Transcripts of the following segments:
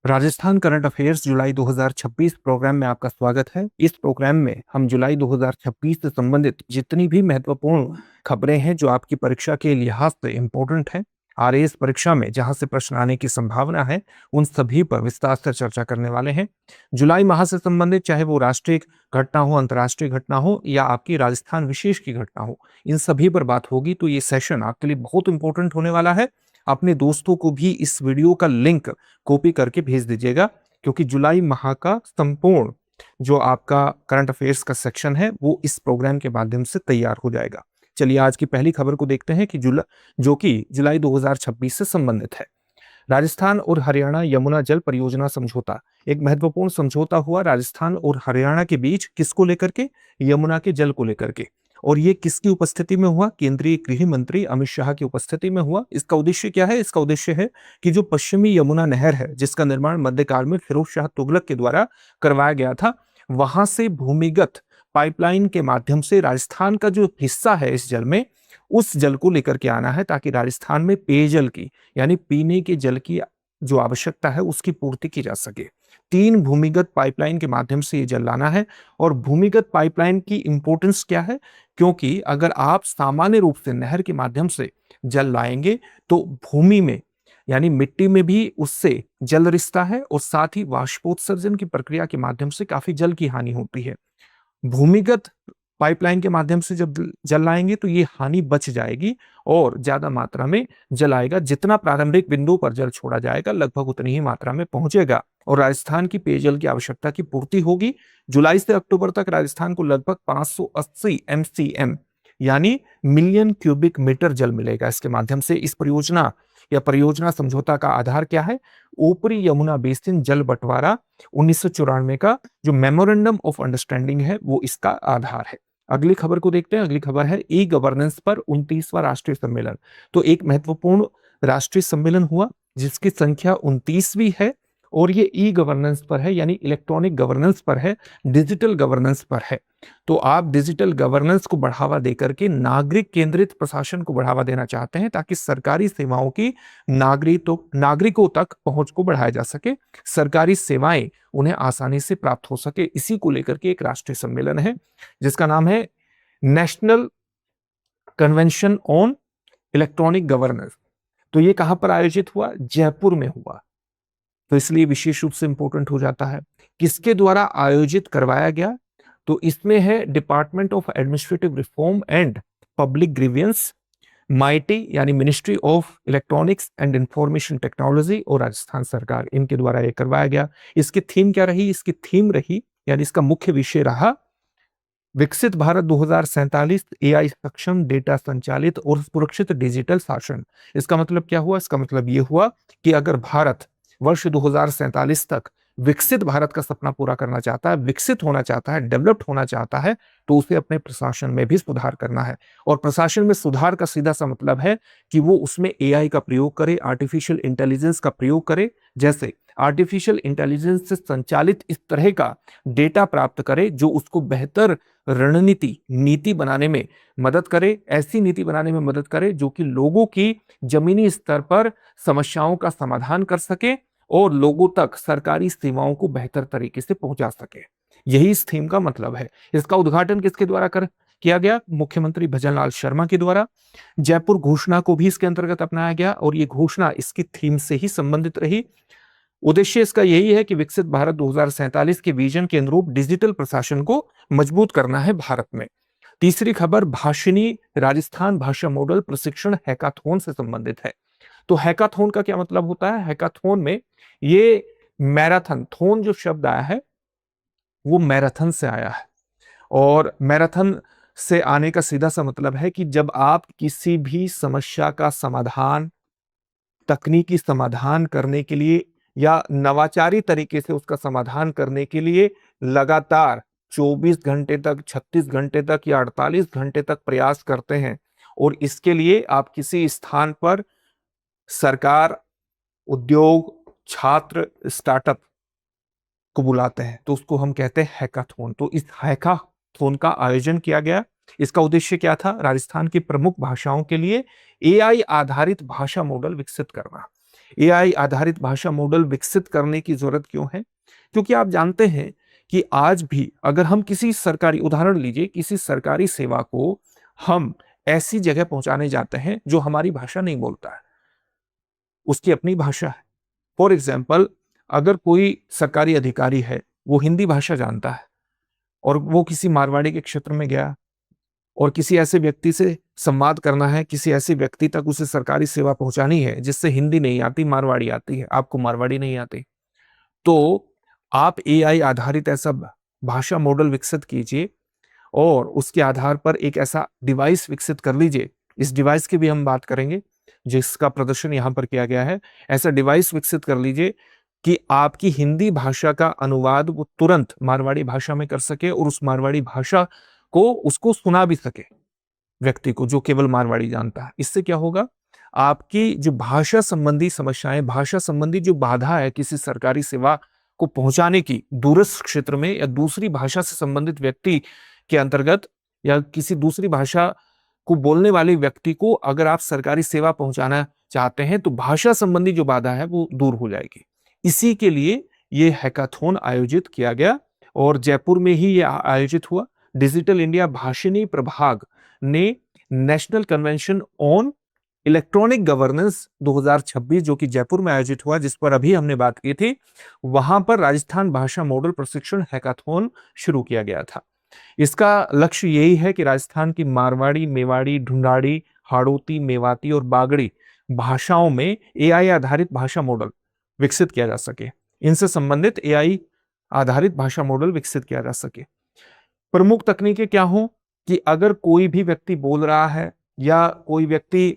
Rajasthan current affairs जुलाई 2026 programme में आपका स्वागत है। इस प्रोग्राम में हम जुलाई 2026 से संबंधित जितनी भी महत्वपूर्ण खबरें हैं जो आपकी परीक्षा के लिहाज से इम्पोर्टेंट हैं, आरएएस परीक्षा में जहां से प्रश्न आने की संभावना है, उन सभी पर विस्तार से चर्चा करने वाले हैं। जुलाई माह से संबंधित चाहे वो राष्ट्रीय घटना हो, अंतर्राष्ट्रीय घटना हो या आपकी राजस्थान विशेष की घटना हो, इन सभी पर बात होगी। तो ये सेशन आपके लिए बहुत इंपॉर्टेंट होने वाला है। अपने दोस्तों को भी इस वीडियो का लिंक कॉपी करके भेज दीजिएगा, क्योंकि जुलाई माह का संपूर्ण जो आपका करंट अफेयर्स का सेक्शन है वो इस प्रोग्राम के माध्यम से तैयार हो जाएगा। चलिए आज की पहली खबर को देखते हैं कि जो कि जुलाई 2026 से संबंधित है। राजस्थान और हरियाणा यमुना जल परियोजना समझौता, एक महत्वपूर्ण समझौता हुआ राजस्थान और हरियाणा के बीच। किसको लेकर के? यमुना के जल को लेकर के। और ये किसकी उपस्थिति में हुआ? केंद्रीय गृह मंत्री अमित शाह की उपस्थिति में हुआ। इसका उद्देश्य क्या है? इसका उद्देश्य है कि जो पश्चिमी यमुना नहर है, जिसका निर्माण मध्यकाल में फिरोज शाह तुगलक के द्वारा करवाया गया था, वहां से भूमिगत पाइपलाइन के माध्यम से राजस्थान का जो हिस्सा है इस जल में, उस जल को लेकर के आना है, ताकि राजस्थान में पेयजल की यानी पीने के जल की जो आवश्यकता है उसकी पूर्ति की जा सके। 3 भूमिगत पाइपलाइन के माध्यम से ये जल लाना है। और भूमिगत पाइपलाइन की इंपॉर्टेंस क्या है? क्योंकि अगर आप सामान्य रूप से नहर के माध्यम से जल लाएंगे तो भूमि में यानी मिट्टी में भी उससे जल रिसता है और साथ ही वाष्पोत्सर्जन की प्रक्रिया के माध्यम से काफी जल की हानि होती है। भूमिगत पाइपलाइन के माध्यम से जब जल लाएंगे तो ये हानि बच जाएगी और ज्यादा मात्रा में जल आएगा। जितना प्रारंभिक बिंदु पर जल छोड़ा जाएगा लगभग उतनी ही मात्रा में पहुंचेगा और राजस्थान की पेयजल की आवश्यकता की पूर्ति होगी। जुलाई से अक्टूबर तक राजस्थान को लगभग 580 MCM यानी मिलियन क्यूबिक मीटर जल मिलेगा इसके माध्यम से। इस परियोजना समझौता का आधार क्या है? ऊपरी यमुना बेसिन जल बंटवारा 1994 का जो मेमोरेंडम ऑफ अंडरस्टैंडिंग है वो इसका आधार है। अगली खबर को देखते हैं। अगली खबर है ई गवर्नेंस पर 29वां राष्ट्रीय सम्मेलन। तो एक महत्वपूर्ण राष्ट्रीय सम्मेलन हुआ जिसकी संख्या 29वीं है और ये ई गवर्नेंस पर है, यानी इलेक्ट्रॉनिक गवर्नेंस पर है, डिजिटल गवर्नेंस पर है। तो आप डिजिटल गवर्नेंस को बढ़ावा देकर के नागरिक केंद्रित प्रशासन को बढ़ावा देना चाहते हैं, ताकि सरकारी सेवाओं की नागरिकों तक पहुंच को बढ़ाया जा सके, सरकारी सेवाएं उन्हें आसानी से प्राप्त हो सके। इसी को लेकर के एक राष्ट्रीय सम्मेलन है जिसका नाम है national convention on electronic governance. तो ये कहां पर आयोजित हुआ? जयपुर में हुआ। तो इसलिए विशेष रूप से इंपॉर्टेंट हो जाता है। किसके द्वारा आयोजित करवाया गया? तो इसमें है department of administrative reform and public grievances, MeitY यानी ministry of electronics and information technology और राजस्थान सरकार, इनके द्वारा यह करवाया गया। इसकी थीम क्या रही? इसकी थीम रही यानी इसका मुख्य विषय रहा विकसित भारत 2047 AI सक्षम, डेटा संचालित और सुरक्षित डिजिटल शासन। इसका मतलब क्या हुआ? इसका मतलब यह हुआ कि अगर भारत वर्ष 2047 तक विकसित भारत का सपना पूरा करना चाहता है, विकसित होना चाहता है, डेवलप्ड होना चाहता है, तो उसे अपने प्रशासन में भी सुधार करना है। और प्रशासन में सुधार का सीधा सा मतलब है कि वो उसमें AI का प्रयोग करे, आर्टिफिशियल इंटेलिजेंस का प्रयोग करे। जैसे आर्टिफिशियल इंटेलिजेंस से संचालित इस तरह का डेटा प्राप्त करे जो उसको बेहतर नीति बनाने में मदद करे, ऐसी नीति बनाने में मदद करे जो कि लोगों की जमीनी स्तर पर समस्याओं का समाधान कर सके और लोगों तक सरकारी सेवाओं को बेहतर तरीके से पहुंचा सके। यही इस थीम का मतलब है। इसका उद्घाटन किसके द्वारा किया गया? मुख्यमंत्री भजनलाल शर्मा के द्वारा। जयपुर घोषणा को भी इसके अंतर्गत अपनाया गया और ये घोषणा इसकी थीम से ही संबंधित रही। उद्देश्य इसका यही है कि विकसित भारत 2047 के विजन के अनुरूप डिजिटल प्रशासन को मजबूत करना है भारत में। तीसरी खबर भाषिनी राजस्थान भाषा मॉडल प्रशिक्षण हैकाथॉन से संबंधित है। तो हैकाथॉन का क्या मतलब होता है? हैकाथॉन में ये मैराथन, थोन जो शब्द आया है वो मैराथन से आया है और मैराथन से आने का सीधा सा मतलब है कि जब आप किसी भी समस्या का समाधान, तकनीकी समाधान करने के लिए या नवाचारी तरीके से उसका समाधान करने के लिए लगातार 24 घंटे तक, 36 घंटे तक या 48 घंटे तक प्रयास करते हैं और इसके लिए आप किसी स्थान पर सरकार, उद्योग, छात्र, स्टार्टअप को बुलाते हैं तो उसको हम कहते हैं हैकाथॉन। तो इस हैकाथॉन का आयोजन किया गया। इसका उद्देश्य क्या था? राजस्थान की प्रमुख भाषाओं के लिए AI आधारित भाषा मॉडल विकसित करना। एआई आधारित भाषा मॉडल विकसित करने की जरूरत क्यों है? क्योंकि आप जानते हैं कि आज भी अगर हम किसी सरकारी, उदाहरण लीजिए, किसी सरकारी सेवा को हम ऐसी जगह पहुंचाने जाते हैं जो हमारी भाषा नहीं बोलता है, उसकी अपनी भाषा है। फॉर एग्जाम्पल, अगर कोई सरकारी अधिकारी है, वो हिंदी भाषा जानता है और वो किसी मारवाड़ी के क्षेत्र में गया और किसी ऐसे व्यक्ति से संवाद करना है, किसी ऐसे व्यक्ति तक उसे सरकारी सेवा पहुंचानी है जिससे हिंदी नहीं आती, मारवाड़ी आती है, आपको मारवाड़ी नहीं आती, तो आप एआई आधारित ऐसा भाषा मॉडल विकसित कीजिए और उसके आधार पर एक ऐसा डिवाइस विकसित कर लीजिए। इस डिवाइस की भी हम बात करेंगे, जिसका प्रदर्शन यहाँ पर किया गया है। ऐसा डिवाइस विकसित कर लीजिए कि आपकी हिंदी भाषा का अनुवाद वो तुरंत मारवाड़ी भाषा में कर सके और उस मारवाड़ी भाषा को उसको सुना भी सके व्यक्ति को, जो केवल मारवाड़ी जानता है। इससे क्या होगा, आपकी जो भाषा संबंधी समस्याएं, भाषा संबंधी जो बाधा है किसी सरकारी सेवा को पहुंचाने की दूरस्थ क्षेत्र में या दूसरी भाषा से संबंधित व्यक्ति के अंतर्गत, या किसी दूसरी भाषा को बोलने वाले व्यक्ति को अगर आप सरकारी सेवा पहुंचाना चाहते हैं तो भाषा संबंधी जो बाधा है वो दूर हो जाएगी। इसी के लिए ये हैकाथॉन आयोजित किया गया और जयपुर में ही ये आयोजित हुआ। डिजिटल इंडिया भाषिणी प्रभाग ने national convention on electronic governance 2026 जो कि जयपुर में आयोजित हुआ, जिस पर अभी हमने बात की थी, वहां पर राजस्थान भाषा मॉडल प्रशिक्षण हैकाथॉन शुरू किया गया था। इसका लक्ष्य यही है कि राजस्थान की मारवाड़ी, मेवाड़ी, ढूंढाड़ी, हाड़ौती, मेवाती और बागड़ी भाषाओं में एआई आधारित भाषा मॉडल विकसित किया जा सके, इनसे संबंधित एआई आधारित भाषा मॉडल विकसित किया जा सके। प्रमुख तकनीकें क्या हो कि अगर कोई भी व्यक्ति बोल रहा है या कोई व्यक्ति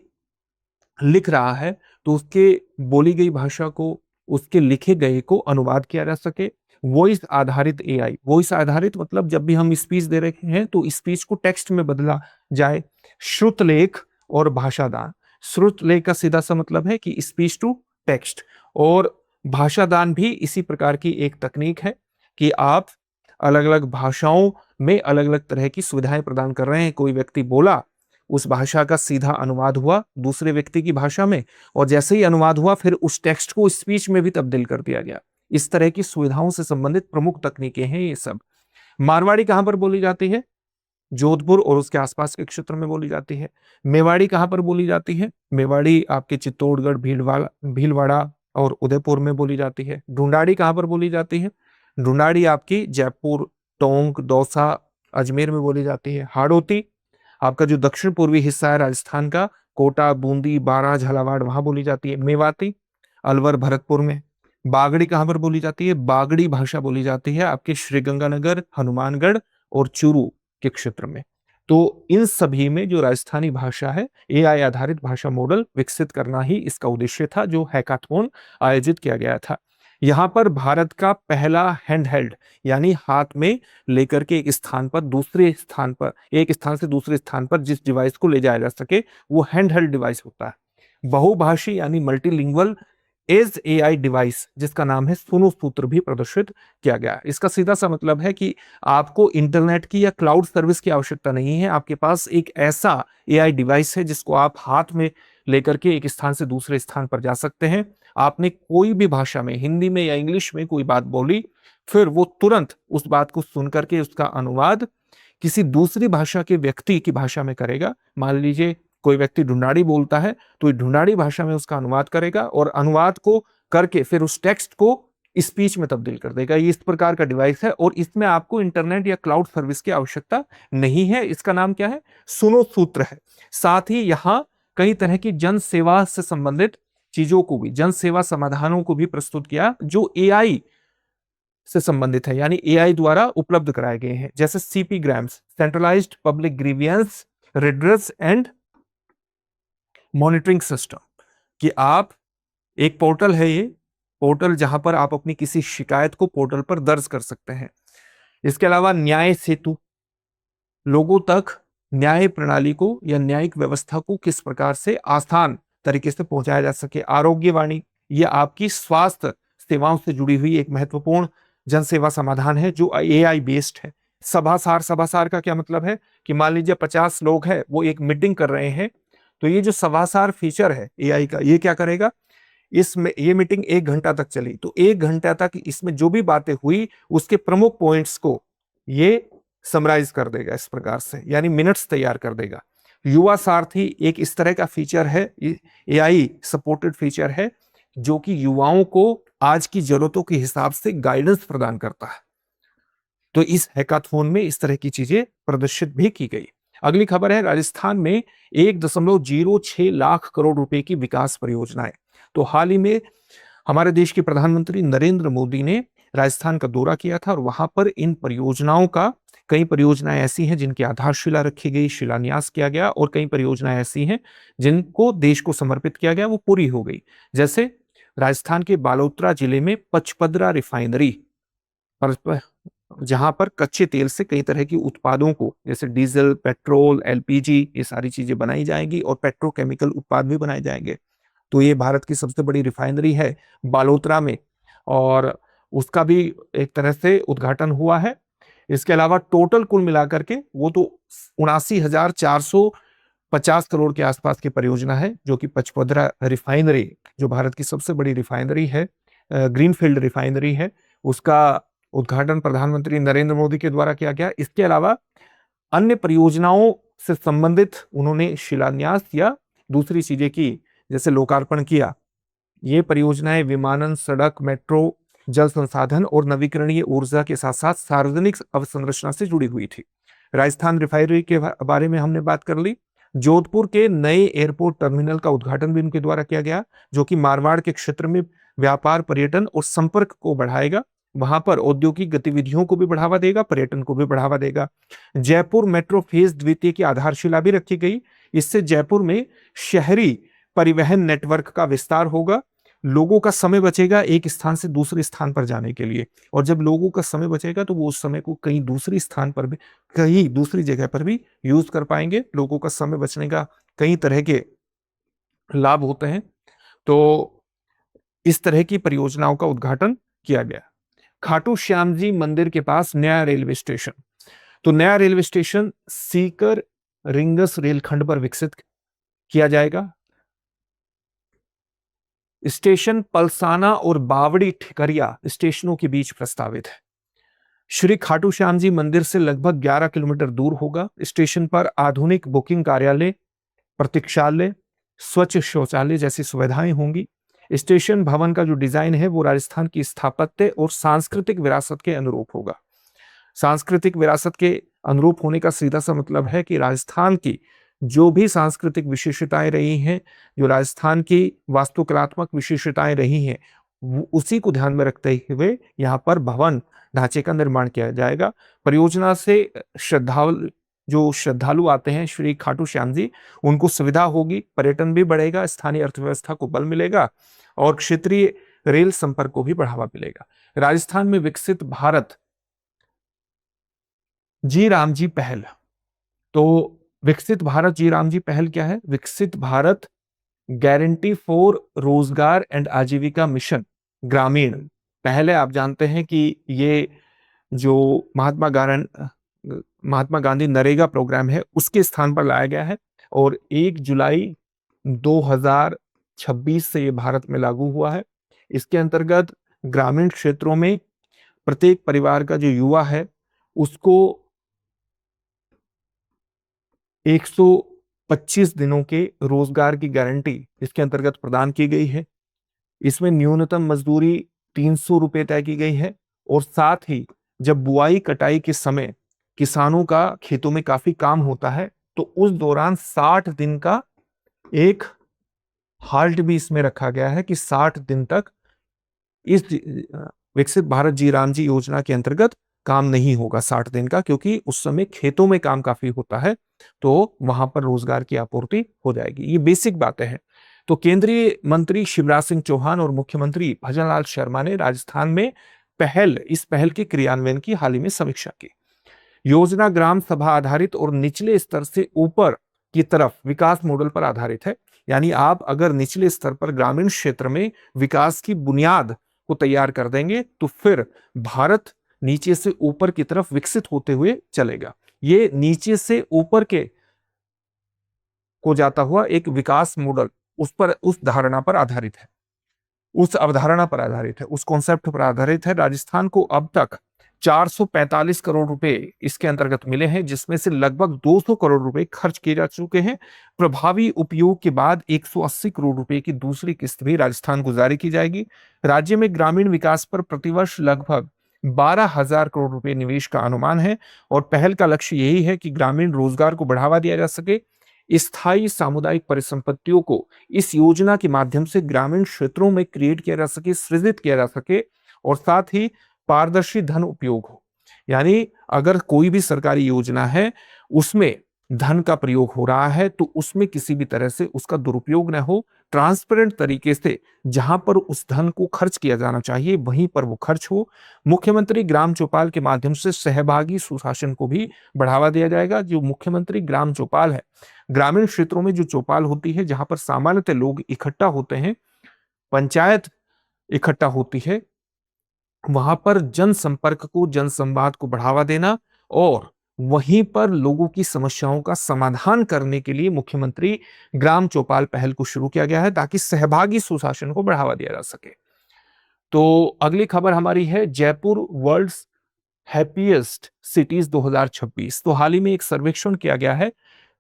लिख रहा है तो उसके बोली गई भाषा को, उसके लिखे गए को अनुवाद किया जा सके। वॉइस आधारित एआई, वॉइस आधारित मतलब जब भी हम स्पीच दे रहे हैं तो स्पीच को टेक्स्ट में बदला जाए। श्रुतलेख और भाषादान, श्रुतलेख का सीधा सा मतलब है कि स्पीच टू टेक्स्ट, और भाषादान भी इसी प्रकार की एक तकनीक है कि आप अलग अलग भाषाओं में अलग अलग तरह की सुविधाएं प्रदान कर रहे हैं। कोई व्यक्ति बोला, उस भाषा का सीधा अनुवाद हुआ दूसरे व्यक्ति की भाषा में, और जैसे ही अनुवाद हुआ फिर उस टेक्स्ट को स्पीच में भी तब्दील कर दिया गया। इस तरह की सुविधाओं से संबंधित प्रमुख तकनीकें हैं ये सब। मारवाड़ी कहां पर बोली जाती है? जोधपुर और उसके आसपास के क्षेत्र में बोली जाती है। मेवाड़ी कहां पर बोली जाती है? मेवाड़ी आपके चित्तौड़गढ़, भीलवाड़ा और उदयपुर में बोली जाती है। ढूंढाड़ी कहां पर बोली जाती है? ढूंढाड़ी आपकी जयपुर, टोंक, दौसा, अजमेर में बोली जाती है। हाड़ौती आपका जो दक्षिण पूर्वी हिस्सा है राजस्थान का, कोटा, बूंदी, बारां, झालावाड़, वहां बोली जाती है। मेवाती अलवर, भरतपुर में। बागड़ी कहां पर बोली जाती है? बागड़ी भाषा बोली जाती है आपके श्रीगंगानगर, हनुमानगढ़ और चूरू के क्षेत्र में। तो इन सभी में जो राजस्थानी भाषा है, एआई आधारित भाषा मॉडल विकसित करना ही इसका उद्देश्य था, जो हैकाथॉन आयोजित किया गया था। यहाँ पर भारत का पहला हैंडहेल्ड, यानी हाथ में लेकर के एक स्थान पर दूसरे स्थान पर, एक स्थान से दूसरे स्थान पर जिस डिवाइस को ले जाया जा सके, वो हैंडहेल्ड डिवाइस होता है। बहुभाषी यानी मल्टीलिंगुअल एज एआई डिवाइस, जिसका नाम है सुनो सूत्र, भी प्रदर्शित किया गया। इसका सीधा सा मतलब है कि आपको इंटरनेट की या क्लाउड सर्विस की आवश्यकता नहीं है। आपके पास एक ऐसा एआई डिवाइस है जिसको आप हाथ में लेकर के एक स्थान से दूसरे स्थान पर जा सकते हैं। आपने कोई भी भाषा में, हिंदी में या इंग्लिश में कोई बात बोली, फिर वो तुरंत उस बात को सुन करके उसका अनुवाद किसी दूसरी भाषा के व्यक्ति की भाषा में करेगा। मान लीजिए कोई व्यक्ति ढूंढाड़ी बोलता है तो ढूंढाड़ी भाषा में उसका अनुवाद करेगा और अनुवाद को करके फिर उस टेक्स्ट को स्पीच में तब्दील कर देगा। ये इस प्रकार का डिवाइस है और इसमें आपको इंटरनेट या क्लाउड सर्विस की आवश्यकता नहीं है। इसका नाम क्या है? सुनो सूत्र है। साथ ही यहाँ कई तरह की जन सेवा से संबंधित चीजों को भी, जन सेवा समाधानों को भी प्रस्तुत किया जो एआई से संबंधित है, यानी एआई द्वारा उपलब्ध कराए गए हैं। जैसे CP grams, centralised public grievance redress and monitoring system, कि आप, एक पोर्टल है ये पोर्टल, जहां पर आप अपनी किसी शिकायत को पोर्टल पर दर्ज कर सकते हैं। इसके अलावा न्याय सेतु, लोगों तक न्याय प्रणाली को या न्यायिक व्यवस्था को किस प्रकार से आसान तरीके से पहुंचाया जा सके। आरोग्यवाणी, ये आपकी स्वास्थ्य सेवाओं से जुड़ी हुई एक महत्वपूर्ण जनसेवा समाधान है जो एआई बेस्ड है। सभासार, सभासार का क्या मतलब है कि मान लीजिए 50 लोग हैं, वो एक मीटिंग कर रहे हैं, तो ये जो सभासार फीचर है एआई का, ये क्या करेगा, इसमें ये मीटिंग 1 घंटा तक चली, तो 1 घंटा तक इसमें जो भी बातें हुई उसके प्रमुख पॉइंट्स को ये समराइज कर देगा इस प्रकार से, यानी मिनट्स तैयार कर देगा। युवा सारथी एक इस तरह का फीचर है, एआई सपोर्टेड फीचर है, जो कि युवाओं को आज की जरूरतों के हिसाब से गाइडेंस प्रदान करता है। तो इस हैकाथॉन में इस तरह की चीजें प्रदर्शित भी की गई। अगली खबर है, राजस्थान में 1.06 लाख करोड़ रुपए की विकास परियोजनाएं। तो हाल ही में हमारे देश के प्रधानमंत्री नरेंद्र मोदी ने राजस्थान का दौरा किया था और वहां पर इन परियोजनाओं का, कई परियोजनाएं ऐसी हैं जिनकी आधारशिला रखी गई, शिलान्यास किया गया, और कई परियोजनाएं ऐसी हैं जिनको देश को समर्पित किया गया, वो पूरी हो गई। जैसे राजस्थान के बालोतरा जिले में पचपदरा रिफाइनरी, जहां पर कच्चे तेल से कई तरह के उत्पादों को, जैसे डीजल, पेट्रोल, एलपीजी, ये सारी चीजें बनाई जाएंगी और पेट्रोकेमिकल उत्पाद भी बनाए जाएंगे। तो ये भारत की सबसे बड़ी रिफाइनरी है बालोतरा में, और उसका भी एक तरह से उद्घाटन हुआ है। इसके अलावा टोटल कुल मिलाकर के वो तो 79,450 करोड़ के आसपास की परियोजना है, जो कि पचपदरा रिफाइनरी, जो भारत की सबसे बड़ी रिफाइनरी है, ग्रीनफील्ड रिफाइनरी है, उसका उद्घाटन प्रधानमंत्री नरेंद्र मोदी के द्वारा किया गया। इसके अलावा अन्य परियोजनाओं से संबंधित उन्होंने शिलान्यास या दूसरी चीजें की, जैसे लोकार्पण किया। ये परियोजनाएं विमानन, सड़क, मेट्रो, जल संसाधन और नवीकरणीय ऊर्जा के साथ साथ सार्वजनिक अवसंरचना से जुड़ी हुई थी। राजस्थान रिफाइनरी के बारे में हमने बात कर ली। जोधपुर के नए एयरपोर्ट टर्मिनल का उद्घाटन भी उनके द्वारा किया गया, जो कि मारवाड़ के क्षेत्र में व्यापार, पर्यटन और संपर्क को बढ़ाएगा। वहां पर औद्योगिक गतिविधियों को भी बढ़ावा देगा, पर्यटन को भी बढ़ावा देगा। जयपुर मेट्रो फेज द्वितीय की आधारशिला भी रखी गई। इससे जयपुर में शहरी परिवहन नेटवर्क का विस्तार होगा, लोगों का समय बचेगा एक स्थान से दूसरे स्थान पर जाने के लिए, और जब लोगों का समय बचेगा तो वो उस समय को कहीं दूसरी स्थान पर भी, कहीं दूसरी जगह पर भी यूज कर पाएंगे। लोगों का समय बचने का कई तरह के लाभ होते हैं। तो इस तरह की परियोजनाओं का उद्घाटन किया गया। खाटू श्याम जी मंदिर के पास नया रेलवे स्टेशन। तो नया रेलवे स्टेशन सीकर रिंगस रेलखंड पर विकसित किया जाएगा। स्टेशन पलसाना और बावड़ी ठिकरिया स्टेशनों के बीच प्रस्तावित है। श्री खाटू श्याम जी मंदिर से लगभग 11 किलोमीटर दूर होगा। स्टेशन पर आधुनिक बुकिंग कार्यालय, प्रतीक्षालय, स्वच्छ शौचालय जैसी सुविधाएं होंगी। स्टेशन भवन का जो डिजाइन है वो राजस्थान की स्थापत्य और सांस्कृतिक विरासत के अनुरूप होगा। सांस्कृतिक विरासत के अनुरूप होने का सीधा सा मतलब है कि राजस्थान की जो भी सांस्कृतिक विशेषताएं रही हैं, जो राजस्थान की वास्तुकलात्मक विशेषताएं रही हैं, उसी को ध्यान में रखते हुए यहाँ पर भवन ढांचे का निर्माण किया जाएगा। परियोजना से जो श्रद्धालु आते हैं श्री खाटू श्याम जी, उनको सुविधा होगी, पर्यटन भी बढ़ेगा, स्थानीय अर्थव्यवस्था को बल मिलेगा और क्षेत्रीय रेल संपर्क को भी बढ़ावा मिलेगा। राजस्थान में विकसित भारत जी राम जी पहल। तो विकसित भारत जी राम जी पहल क्या है? विकसित भारत गारंटी फॉर रोजगार एंड आजीविका मिशन ग्रामीण पहले, आप जानते हैं कि ये जो महात्मा गांधी नरेगा प्रोग्राम है उसके स्थान पर लाया गया है, और 1 जुलाई 2026 से ये भारत में लागू हुआ है। इसके अंतर्गत ग्रामीण क्षेत्रों में प्रत्येक परिवार का जो युवा है उसको 125 दिनों के रोजगार की गारंटी इसके अंतर्गत प्रदान की गई है। इसमें न्यूनतम मजदूरी 300 रुपए तय की गई है, और साथ ही जब बुआई कटाई के समय किसानों का खेतों में काफी काम होता है तो उस दौरान 60 दिन का एक हाल्ट भी इसमें रखा गया है कि 60 दिन तक इस विकसित भारत जी राम जी योजना के अंतर्गत काम नहीं होगा 60 दिन का, क्योंकि उस समय खेतों में काम काफी होता है, तो वहां पर रोजगार की आपूर्ति हो जाएगी। ये बेसिक बातें हैं। तो केंद्रीय मंत्री शिवराज सिंह चौहान और मुख्यमंत्री भजनलाल शर्मा ने राजस्थान में इस पहल के क्रियान्वयन की हाल ही में समीक्षा की। योजना ग्राम सभा आधारित और निचले स्तर से ऊपर की तरफ विकास मॉडल पर आधारित है। यानी आप अगर निचले स्तर पर ग्रामीण क्षेत्र में विकास की बुनियाद को तैयार कर देंगे तो फिर भारत नीचे से ऊपर की तरफ विकसित होते हुए चलेगा। ये नीचे से ऊपर के को जाता हुआ एक विकास मॉडल उस धारणा पर आधारित है। उस अवधारणा पर आधारित है, उस कॉन्सेप्ट पर आधारित है। राजस्थान को अब तक 445 करोड़ रुपए इसके अंतर्गत मिले हैं, जिसमें से लगभग 200 करोड़ रुपए खर्च किए जा चुके हैं। प्रभावी उपयोग के बाद 180 करोड़ रुपए की दूसरी किस्त भी राजस्थान को जारी की जाएगी। राज्य में ग्रामीण विकास पर प्रतिवर्ष लगभग 12,000 करोड़ रुपए निवेश का अनुमान है और पहल का लक्ष्य यही है कि ग्रामीण रोजगार को बढ़ावा दिया जा सके। स्थायी सामुदायिक परिसंपत्तियों को इस योजना के माध्यम से ग्रामीण क्षेत्रों में क्रिएट किया जा सके, सृजित किया जा सके और साथ ही पारदर्शी धन उपयोग हो। यानी अगर कोई भी सरकारी योजना है उसमें धन का प्रयोग हो रहा है तो उसमें किसी भी तरह से उसका दुरुपयोग न हो, ट्रांसपेरेंट तरीके से जहां पर उस धन को खर्च किया जाना चाहिए वहीं पर वो खर्च हो। मुख्यमंत्री ग्राम चौपाल के माध्यम से सहभागी सुशासन को भी बढ़ावा दिया जाएगा। जो मुख्यमंत्री ग्राम चौपाल है, ग्रामीण क्षेत्रों में जो चौपाल होती है जहां पर सामान्यतः लोग इकट्ठा होते हैं, पंचायत इकट्ठा होती है, वहां पर जनसंपर्क को, जनसंवाद को बढ़ावा देना और वहीं पर लोगों की समस्याओं का समाधान करने के लिए मुख्यमंत्री ग्राम चौपाल पहल को शुरू किया गया है ताकि सहभागी सुशासन को बढ़ावा दिया जा सके। तो अगली खबर हमारी है जयपुर वर्ल्ड्स हैप्पीएस्ट सिटीज 2026। तो हाल ही में एक सर्वेक्षण किया गया है,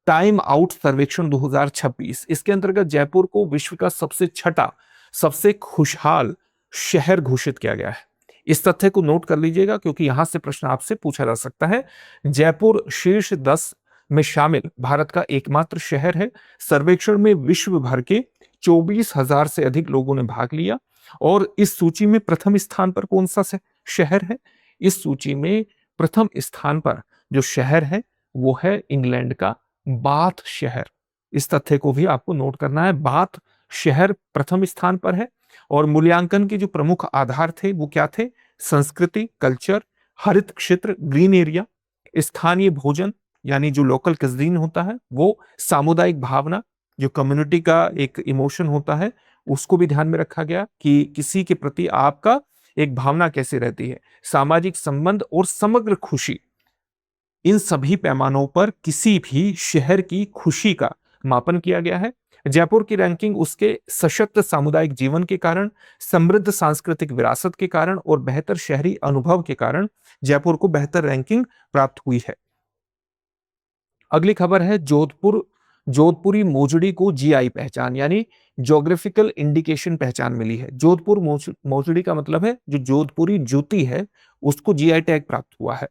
टाइम आउट सर्वेक्षण 2026। इसके अंतर्गत जयपुर को विश्व का सबसे छठा सबसे खुशहाल शहर घोषित किया गया है। इस तथ्य को नोट कर लीजिएगा क्योंकि यहां से प्रश्न आपसे पूछा जा सकता है। जयपुर शीर्ष 10 में शामिल भारत का एकमात्र शहर है। सर्वेक्षण में विश्व भर के 24,000 से अधिक लोगों ने भाग लिया और इस सूची में प्रथम स्थान पर कौन सा शहर है? इस सूची में प्रथम स्थान पर जो शहर है वो है इंग्लैंड का बाथ शहर। इस तथ्य को भी आपको नोट करना है, बाथ शहर प्रथम स्थान पर है। और मूल्यांकन के जो प्रमुख आधार थे वो क्या थे? संस्कृति, कल्चर, हरित क्षेत्र, ग्रीन एरिया, स्थानीय भोजन यानी जो लोकल क्यूजीन होता है वो, सामुदायिक भावना जो कम्युनिटी का एक इमोशन होता है उसको भी ध्यान में रखा गया कि किसी के प्रति आपका एक भावना कैसे रहती है, सामाजिक संबंध और समग्र खुशी। इन सभी पैमानों पर किसी भी शहर की खुशी का मापन किया गया है। जयपुर की रैंकिंग उसके सशक्त सामुदायिक जीवन के कारण, समृद्ध सांस्कृतिक विरासत के कारण और बेहतर शहरी अनुभव के कारण जयपुर को बेहतर रैंकिंग प्राप्त हुई है। अगली खबर है जोधपुरी मोजड़ी को जीआई पहचान यानी ज्योग्राफिकल इंडिकेशन पहचान मिली है। जोधपुर मोजड़ी का मतलब है जो जोधपुरी जूती है उसको जीआई टैग प्राप्त हुआ है।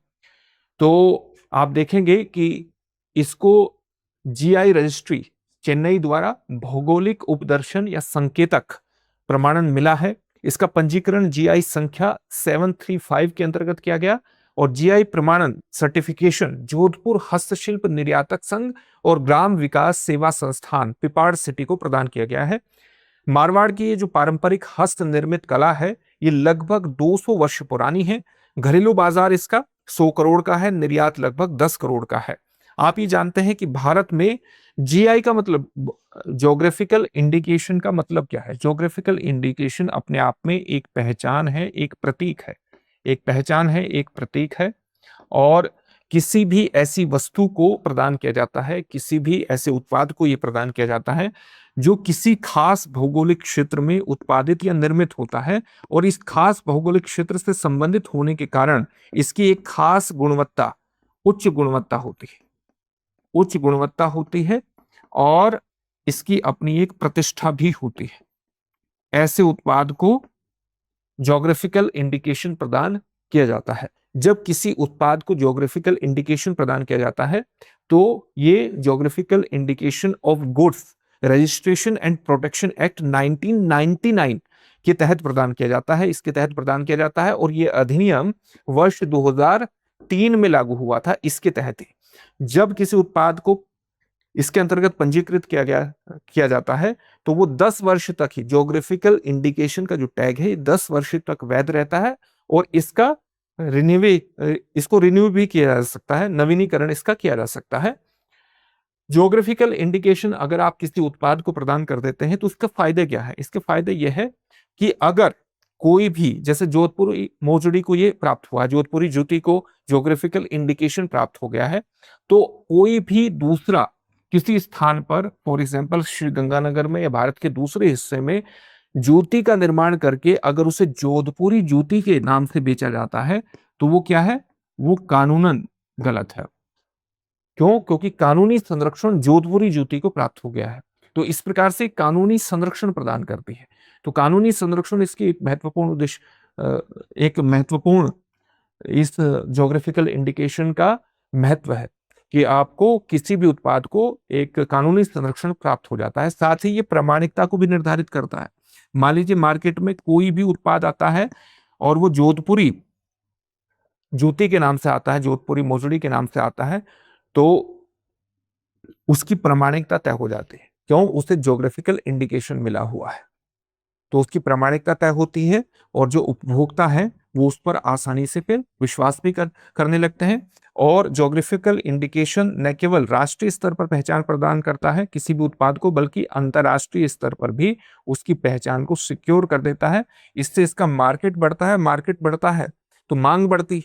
तो आप देखेंगे कि इसको जीआई रजिस्ट्री चेन्नई द्वारा भौगोलिक उपदर्शन या संकेतक प्रमाणन मिला है। इसका पंजीकरण जीआई संख्या 735 के अंतर्गत किया गया और जीआई प्रमाणन सर्टिफिकेशन जोधपुर हस्तशिल्प निर्यातक संघ और ग्राम विकास सेवा संस्थान पिपाड़ सिटी को प्रदान किया गया है। मारवाड़ की ये जो पारंपरिक हस्त निर्मित कला है ये लगभग 200 वर्ष पुरानी है। घरेलू बाजार इसका 100 करोड़ का है, निर्यात लगभग 10 करोड़ का है। आप ये जानते हैं कि भारत में जीआई का मतलब, ज्योग्राफिकल इंडिकेशन का मतलब क्या है? ज्योग्राफिकल इंडिकेशन अपने आप में एक पहचान है, एक प्रतीक है, एक पहचान है, एक प्रतीक है और किसी भी ऐसी वस्तु को प्रदान किया जाता है, किसी भी ऐसे उत्पाद को ये प्रदान किया जाता है जो किसी खास भौगोलिक क्षेत्र में उत्पादित या निर्मित होता है और इस खास भौगोलिक क्षेत्र से संबंधित होने के कारण इसकी एक खास गुणवत्ता, उच्च गुणवत्ता होती है, उच्च गुणवत्ता होती है और इसकी अपनी एक प्रतिष्ठा भी होती है। ऐसे उत्पाद को ज्योग्राफिकल इंडिकेशन प्रदान किया जाता है। जब किसी उत्पाद को ज्योग्राफिकल इंडिकेशन प्रदान किया जाता है तो ये geographical indication of goods registration and protection act 1999 के तहत प्रदान किया जाता है। इसके तहत प्रदान किया जाता है और ये अधिनियम वर्ष 2003 में लागू हुआ था। इसके तहत ही जब किसी उत्पाद को इसके अंतर्गत पंजीकृत किया जाता है तो वो 10 वर्ष तक ही ज्योग्राफिकल इंडिकेशन का जो टैग है 10 वर्ष तक वैध रहता है और इसको रिन्यू भी किया जा सकता है, नवीनीकरण इसका किया जा सकता है। ज्योग्राफिकल इंडिकेशन अगर आप किसी उत्पाद को प्रदान कर देते हैं तो इसका फायदे क्या है? इसके फायदे यह है कि अगर कोई भी, जैसे जोधपुरी मोजड़ी को ये प्राप्त हुआ, जोधपुरी जूती को ज्योग्राफिकल इंडिकेशन प्राप्त हो गया है, तो कोई भी दूसरा किसी स्थान पर, फॉर एग्जांपल श्री गंगानगर में या भारत के दूसरे हिस्से में जूती का निर्माण करके अगर उसे जोधपुरी जूती के नाम से बेचा जाता है तो वो क्या है, वो कानूनन गलत है। क्यों? क्योंकि कानूनी संरक्षण जोधपुरी जूती को प्राप्त हो गया है। तो इस प्रकार से कानूनी संरक्षण प्रदान करती है। तो कानूनी संरक्षण इसकी एक महत्वपूर्ण उद्देश्य, एक महत्वपूर्ण इस ज्योग्राफिकल इंडिकेशन का महत्व है कि आपको किसी भी उत्पाद को एक कानूनी संरक्षण प्राप्त हो जाता है। साथ ही ये प्रामाणिकता को भी निर्धारित करता है। मान लीजिए मार्केट में कोई भी उत्पाद आता है और वो जोधपुरी जूती के नाम से आता है, जोधपुरी मोजड़ी के नाम से आता है, तो उसकी प्रामाणिकता तय हो जाती है। क्यों? उसे ज्योग्राफिकल इंडिकेशन मिला हुआ है, तो उसकी प्रामाणिकता तय होती है और जो उपभोक्ता है वो उस पर आसानी से फिर विश्वास भी करने लगते हैं। और ज्योग्राफिकल इंडिकेशन न केवल राष्ट्रीय स्तर पर पहचान प्रदान करता है किसी भी उत्पाद को, बल्कि अंतर्राष्ट्रीय स्तर पर भी उसकी पहचान को सिक्योर कर देता है। इससे इसका मार्केट बढ़ता है, मार्केट बढ़ता है तो मांग बढ़ती,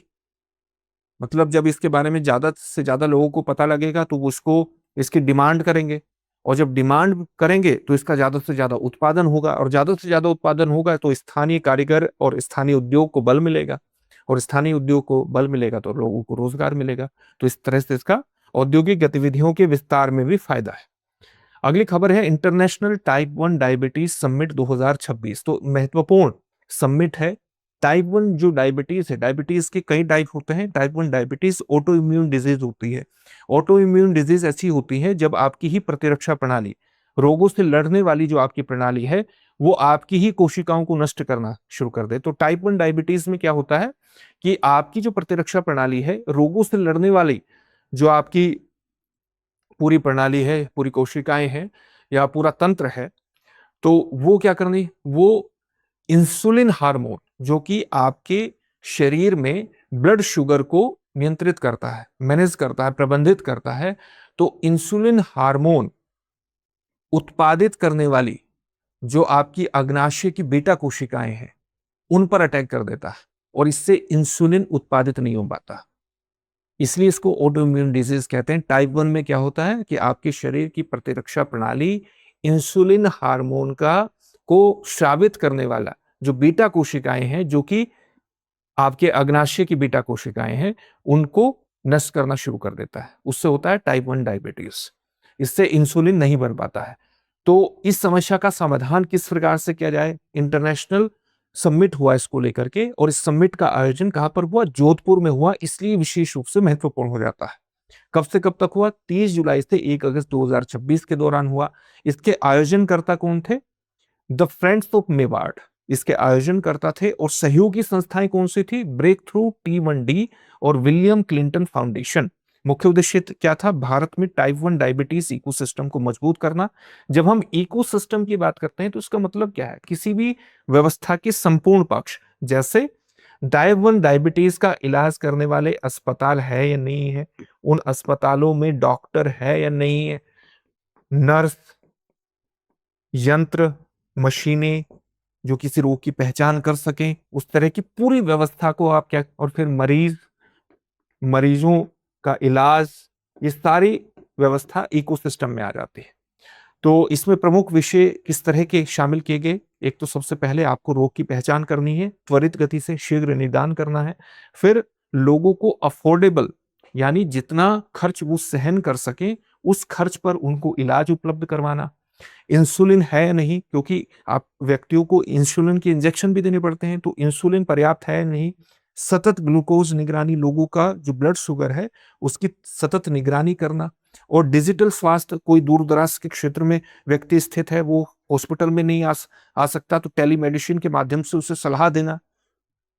मतलब जब इसके बारे में ज्यादा से ज्यादा लोगों को पता लगेगा तो वो उसको इसकी डिमांड करेंगे, और जब डिमांड करेंगे तो इसका ज्यादा से ज्यादा उत्पादन होगा, और ज्यादा से ज्यादा उत्पादन होगा तो स्थानीय कारीगर और स्थानीय उद्योग को बल मिलेगा, और स्थानीय उद्योग को बल मिलेगा तो लोगों को रोजगार मिलेगा। तो इस तरह से इसका औद्योगिक गतिविधियों के विस्तार में भी फायदा है। अगली खबर है इंटरनेशनल टाइप 1 डायबिटीज समिट 2026। तो महत्वपूर्ण समिट है। टाइप 1 जो डायबिटीज है, डायबिटीज के कई टाइप होते हैं। Type 1 diabetes auto immune disease होती है। ऑटो इम्यून डिजीज ऐसी होती है जब आपकी ही प्रतिरक्षा प्रणाली, रोगों से लड़ने वाली जो आपकी प्रणाली है, वो आपकी ही कोशिकाओं को नष्ट करना शुरू कर दे। तो टाइप 1 डायबिटीज में क्या होता है कि आपकी जो प्रतिरक्षा प्रणाली है, रोगों से लड़ने वाली जो आपकी पूरी प्रणाली है, पूरी कोशिकाएं हैं या पूरा तंत्र है, तो वो क्या करनी, वो इंसुलिन हार्मोन जो कि आपके शरीर में ब्लड शुगर को नियंत्रित करता है, मैनेज करता है, प्रबंधित करता है, तो इंसुलिन हार्मोन उत्पादित करने वाली जो आपकी अग्नाशय की बीटा कोशिकाएं हैं उन पर अटैक कर देता है, और इससे इंसुलिन उत्पादित नहीं हो पाता। इसलिए इसको ऑटोइम्यून डिजीज कहते हैं। टाइप 1 में क्या होता है कि आपके शरीर की प्रतिरक्षा प्रणाली इंसुलिन हार्मोन का को स्रावित करने वाला जो बीटा कोशिकाएं हैं, जो कि आपके अग्नाशय की बीटा कोशिकाएं हैं, उनको नष्ट करना शुरू कर देता है। उससे होता है टाइप 1 डायबिटीज। इससे इंसुलिन नहीं बन पाता है। तो इस समस्या का समाधान किस प्रकार से किया जाए? इंटरनेशनल समिट हुआ इसको लेकर के, और इस समिट का आयोजन कहां पर हुआ? जोधपुर में हुआ। इसलिए विशेष रूप से महत्वपूर्ण हो जाता है। कब से कब तक हुआ? 30 जुलाई से 1 अगस्त 2026 के दौरान हुआ। इसके आयोजनकर्ता कौन थे? द फ्रेंड्स ऑफ मेवाड़ इसके आयोजनकर्ता थे। और सहयोगी संस्थाएं कौन सी थी? ब्रेक थ्रू T1D और विलियम क्लिंटन फाउंडेशन। मुख्य उद्देश्य क्या था? भारत में टाइप 1 डायबिटीज इकोसिस्टम को मजबूत करना। जब हम इकोसिस्टम की बात करते हैं तो इसका मतलब क्या है? किसी भी व्यवस्था के संपूर्ण पक्ष, जैसे टाइप 1 डायबिटीज का इलाज करने वाले अस्पताल है या नहीं है, उन अस्पतालों में डॉक्टर है या नहीं है, नर्स, यंत्र, मशीनें जो किसी रोग की पहचान कर सकें, उस तरह की पूरी व्यवस्था को आप क्या, और फिर मरीजों का इलाज, ये सारी व्यवस्था इकोसिस्टम में आ जाती है। तो इसमें प्रमुख विषय किस तरह के शामिल किए गए? एक तो सबसे पहले आपको रोग की पहचान करनी है, त्वरित गति से शीघ्र निदान करना है, फिर लोगों को अफोर्डेबल यानी जितना खर्च वो सहन कर सके उस खर्च पर उनको इलाज उपलब्ध करवाना। इंसुलिन है या नहीं, क्योंकि आप व्यक्तियों को इंसुलिन के इंजेक्शन भी देने पड़ते हैं, तो इंसुलिन पर्याप्त है या नहीं। सतत ग्लूकोज निगरानी, लोगों का जो ब्लड शुगर है उसकी सतत निगरानी करना। और डिजिटल स्वास्थ्य, कोई दूर दराज के क्षेत्र में व्यक्ति स्थित है, वो हॉस्पिटल में नहीं आ सकता, तो टेलीमेडिसिन के माध्यम से उसे सलाह देना।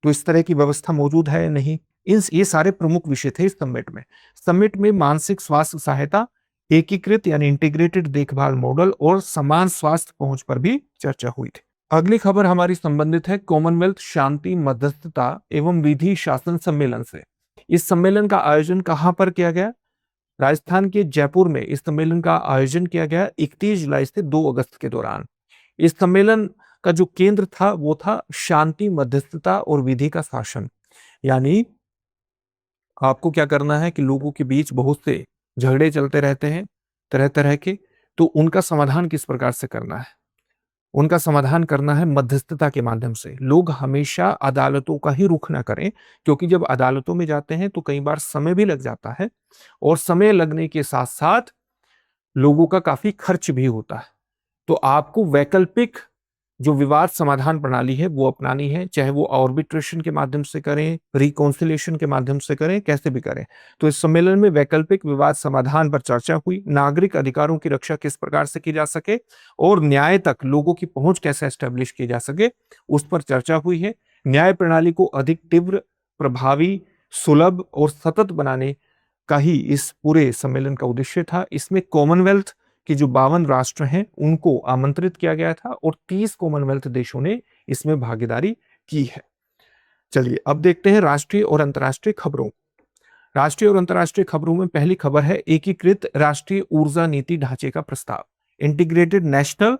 तो इस तरह की व्यवस्था मौजूद है या नहीं, ये सारे प्रमुख विषय थे इस समिट में। समिट में मानसिक स्वास्थ्य सहायता, एकीकृत यानी इंटीग्रेटेड देखभाल मॉडल और समान स्वास्थ्य पहुंच पर भी चर्चा हुई थी। अगली खबर हमारी संबंधित है कॉमनवेल्थ शांति मध्यस्थता एवं विधि शासन सम्मेलन से। इस सम्मेलन का आयोजन कहां पर किया गया? राजस्थान के जयपुर में इस सम्मेलन का आयोजन किया गया 31 जुलाई से 2 अगस्त के दौरान। इस सम्मेलन का जो केंद्र था वो था शांति मध्यस्थता और विधि का शासन। यानी आपको क्या करना है कि लोगों के बीच बहुत से झगड़े चलते रहते हैं तरह तरह के, तो उनका समाधान किस प्रकार से करना है। उनका समाधान करना है मध्यस्थता के माध्यम से। लोग हमेशा अदालतों का ही रुख ना करें, क्योंकि जब अदालतों में जाते हैं तो कई बार समय भी लग जाता है और समय लगने के साथ-साथ लोगों का काफ़ी खर्च भी होता है। तो आपको वैकल्पिक जो विवाद समाधान प्रणाली है वो अपनानी है, चाहे वो आर्बिट्रेशन के माध्यम से करें, रिकॉन्सिलिएशन के माध्यम से करें, कैसे भी करें। तो इस सम्मेलन में वैकल्पिक विवाद समाधान पर चर्चा हुई, नागरिक अधिकारों की रक्षा किस प्रकार से की जा सके और न्याय तक लोगों की पहुंच कैसे एस्टेब्लिश की जा सके, उस पर चर्चा हुई है। न्याय प्रणाली को अधिक तीव्र, प्रभावी, सुलभ और सतत बनाने का ही इस पूरे सम्मेलन का उद्देश्य था। इसमें कॉमनवेल्थ कि जो 52 राष्ट्र हैं, उनको आमंत्रित किया गया था और 30 कॉमनवेल्थ देशों ने इसमें भागीदारी की है। चलिए, अब देखते हैं राष्ट्रीय और अंतर्राष्ट्रीय खबरों। राष्ट्रीय और अंतर्राष्ट्रीय खबरों में पहली खबर है एकीकृत राष्ट्रीय ऊर्जा नीति ढांचे का प्रस्ताव। Integrated national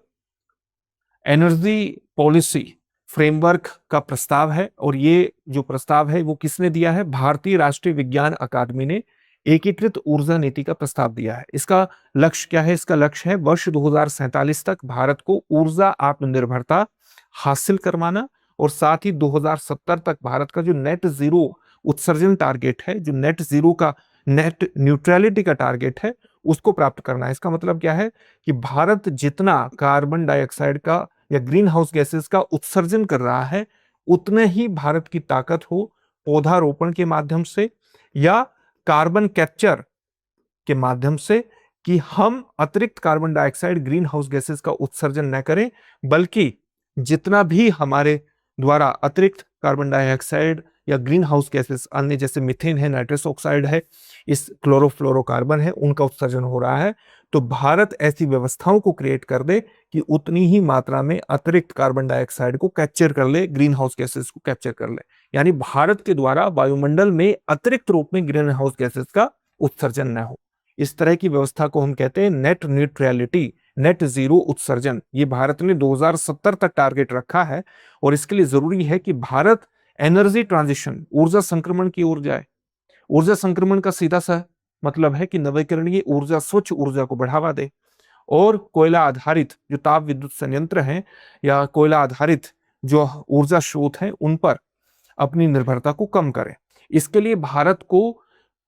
energy policy framework का प्रस्ताव है और ये जो प्रस्ताव है वो किसने दिया है? भारतीय राष्ट्रीय विज्ञान अकादमी ने एकीकृत ऊर्जा नीति का प्रस्ताव दिया है। इसका लक्ष्य क्या है? इसका लक्ष्य है वर्ष 2047 तक भारत को ऊर्जा आत्मनिर्भरता हासिल करवाना और साथ ही 2070 तक भारत का जो नेट जीरो उत्सर्जन टारगेट है, जो नेट जीरो का नेट न्यूट्रलिटी का टारगेट है, उसको प्राप्त करना है। इसका मतलब क्या है कि भारत जितना कार्बन डाइऑक्साइड का या ग्रीन हाउस गैसेस का उत्सर्जन कर रहा है, उतने ही भारत की ताकत हो पौधारोपण के माध्यम से या कार्बन कैप्चर के माध्यम से कि हम अतिरिक्त carbon dioxide green house gases का उत्सर्जन न करें, बल्कि जितना भी हमारे द्वारा अतिरिक्त कार्बन डाइऑक्साइड या ग्रीन हाउस गैसेस अन्य जैसे मीथेन है, नाइट्रस ऑक्साइड है, इस क्लोरोफ्लोरोकार्बन है, उनका उत्सर्जन हो रहा है, तो भारत ऐसी व्यवस्थाओं को क्रिएट कर दे कि उतनी ही मात्रा में अतिरिक्त कार्बन डाइऑक्साइड को कैप्चर कर ले, ग्रीन हाउस गैसेस को कैप्चर कर ले। यानी भारत के द्वारा वायुमंडल में अतिरिक्त रूप में ग्रीन हाउस गैसेस का उत्सर्जन न हो। इस तरह की व्यवस्था को हम कहते हैं नेट न्यूट्रलिटी, नेट जीरो उत्सर्जन। ये भारत ने 2070 तक टारगेट रखा है और इसके लिए जरूरी है कि भारत एनर्जी ट्रांजिशन, ऊर्जा संक्रमण की ओर जाए। ऊर्जा संक्रमण का सीधा सा मतलब है कि नवीकरणीय ऊर्जा, स्वच्छ ऊर्जा को बढ़ावा दे और कोयला आधारित जो ताप विद्युत संयंत्र हैं या कोयला आधारित जो ऊर्जा स्रोत हैं, उन पर अपनी निर्भरता को कम करें। इसके लिए भारत को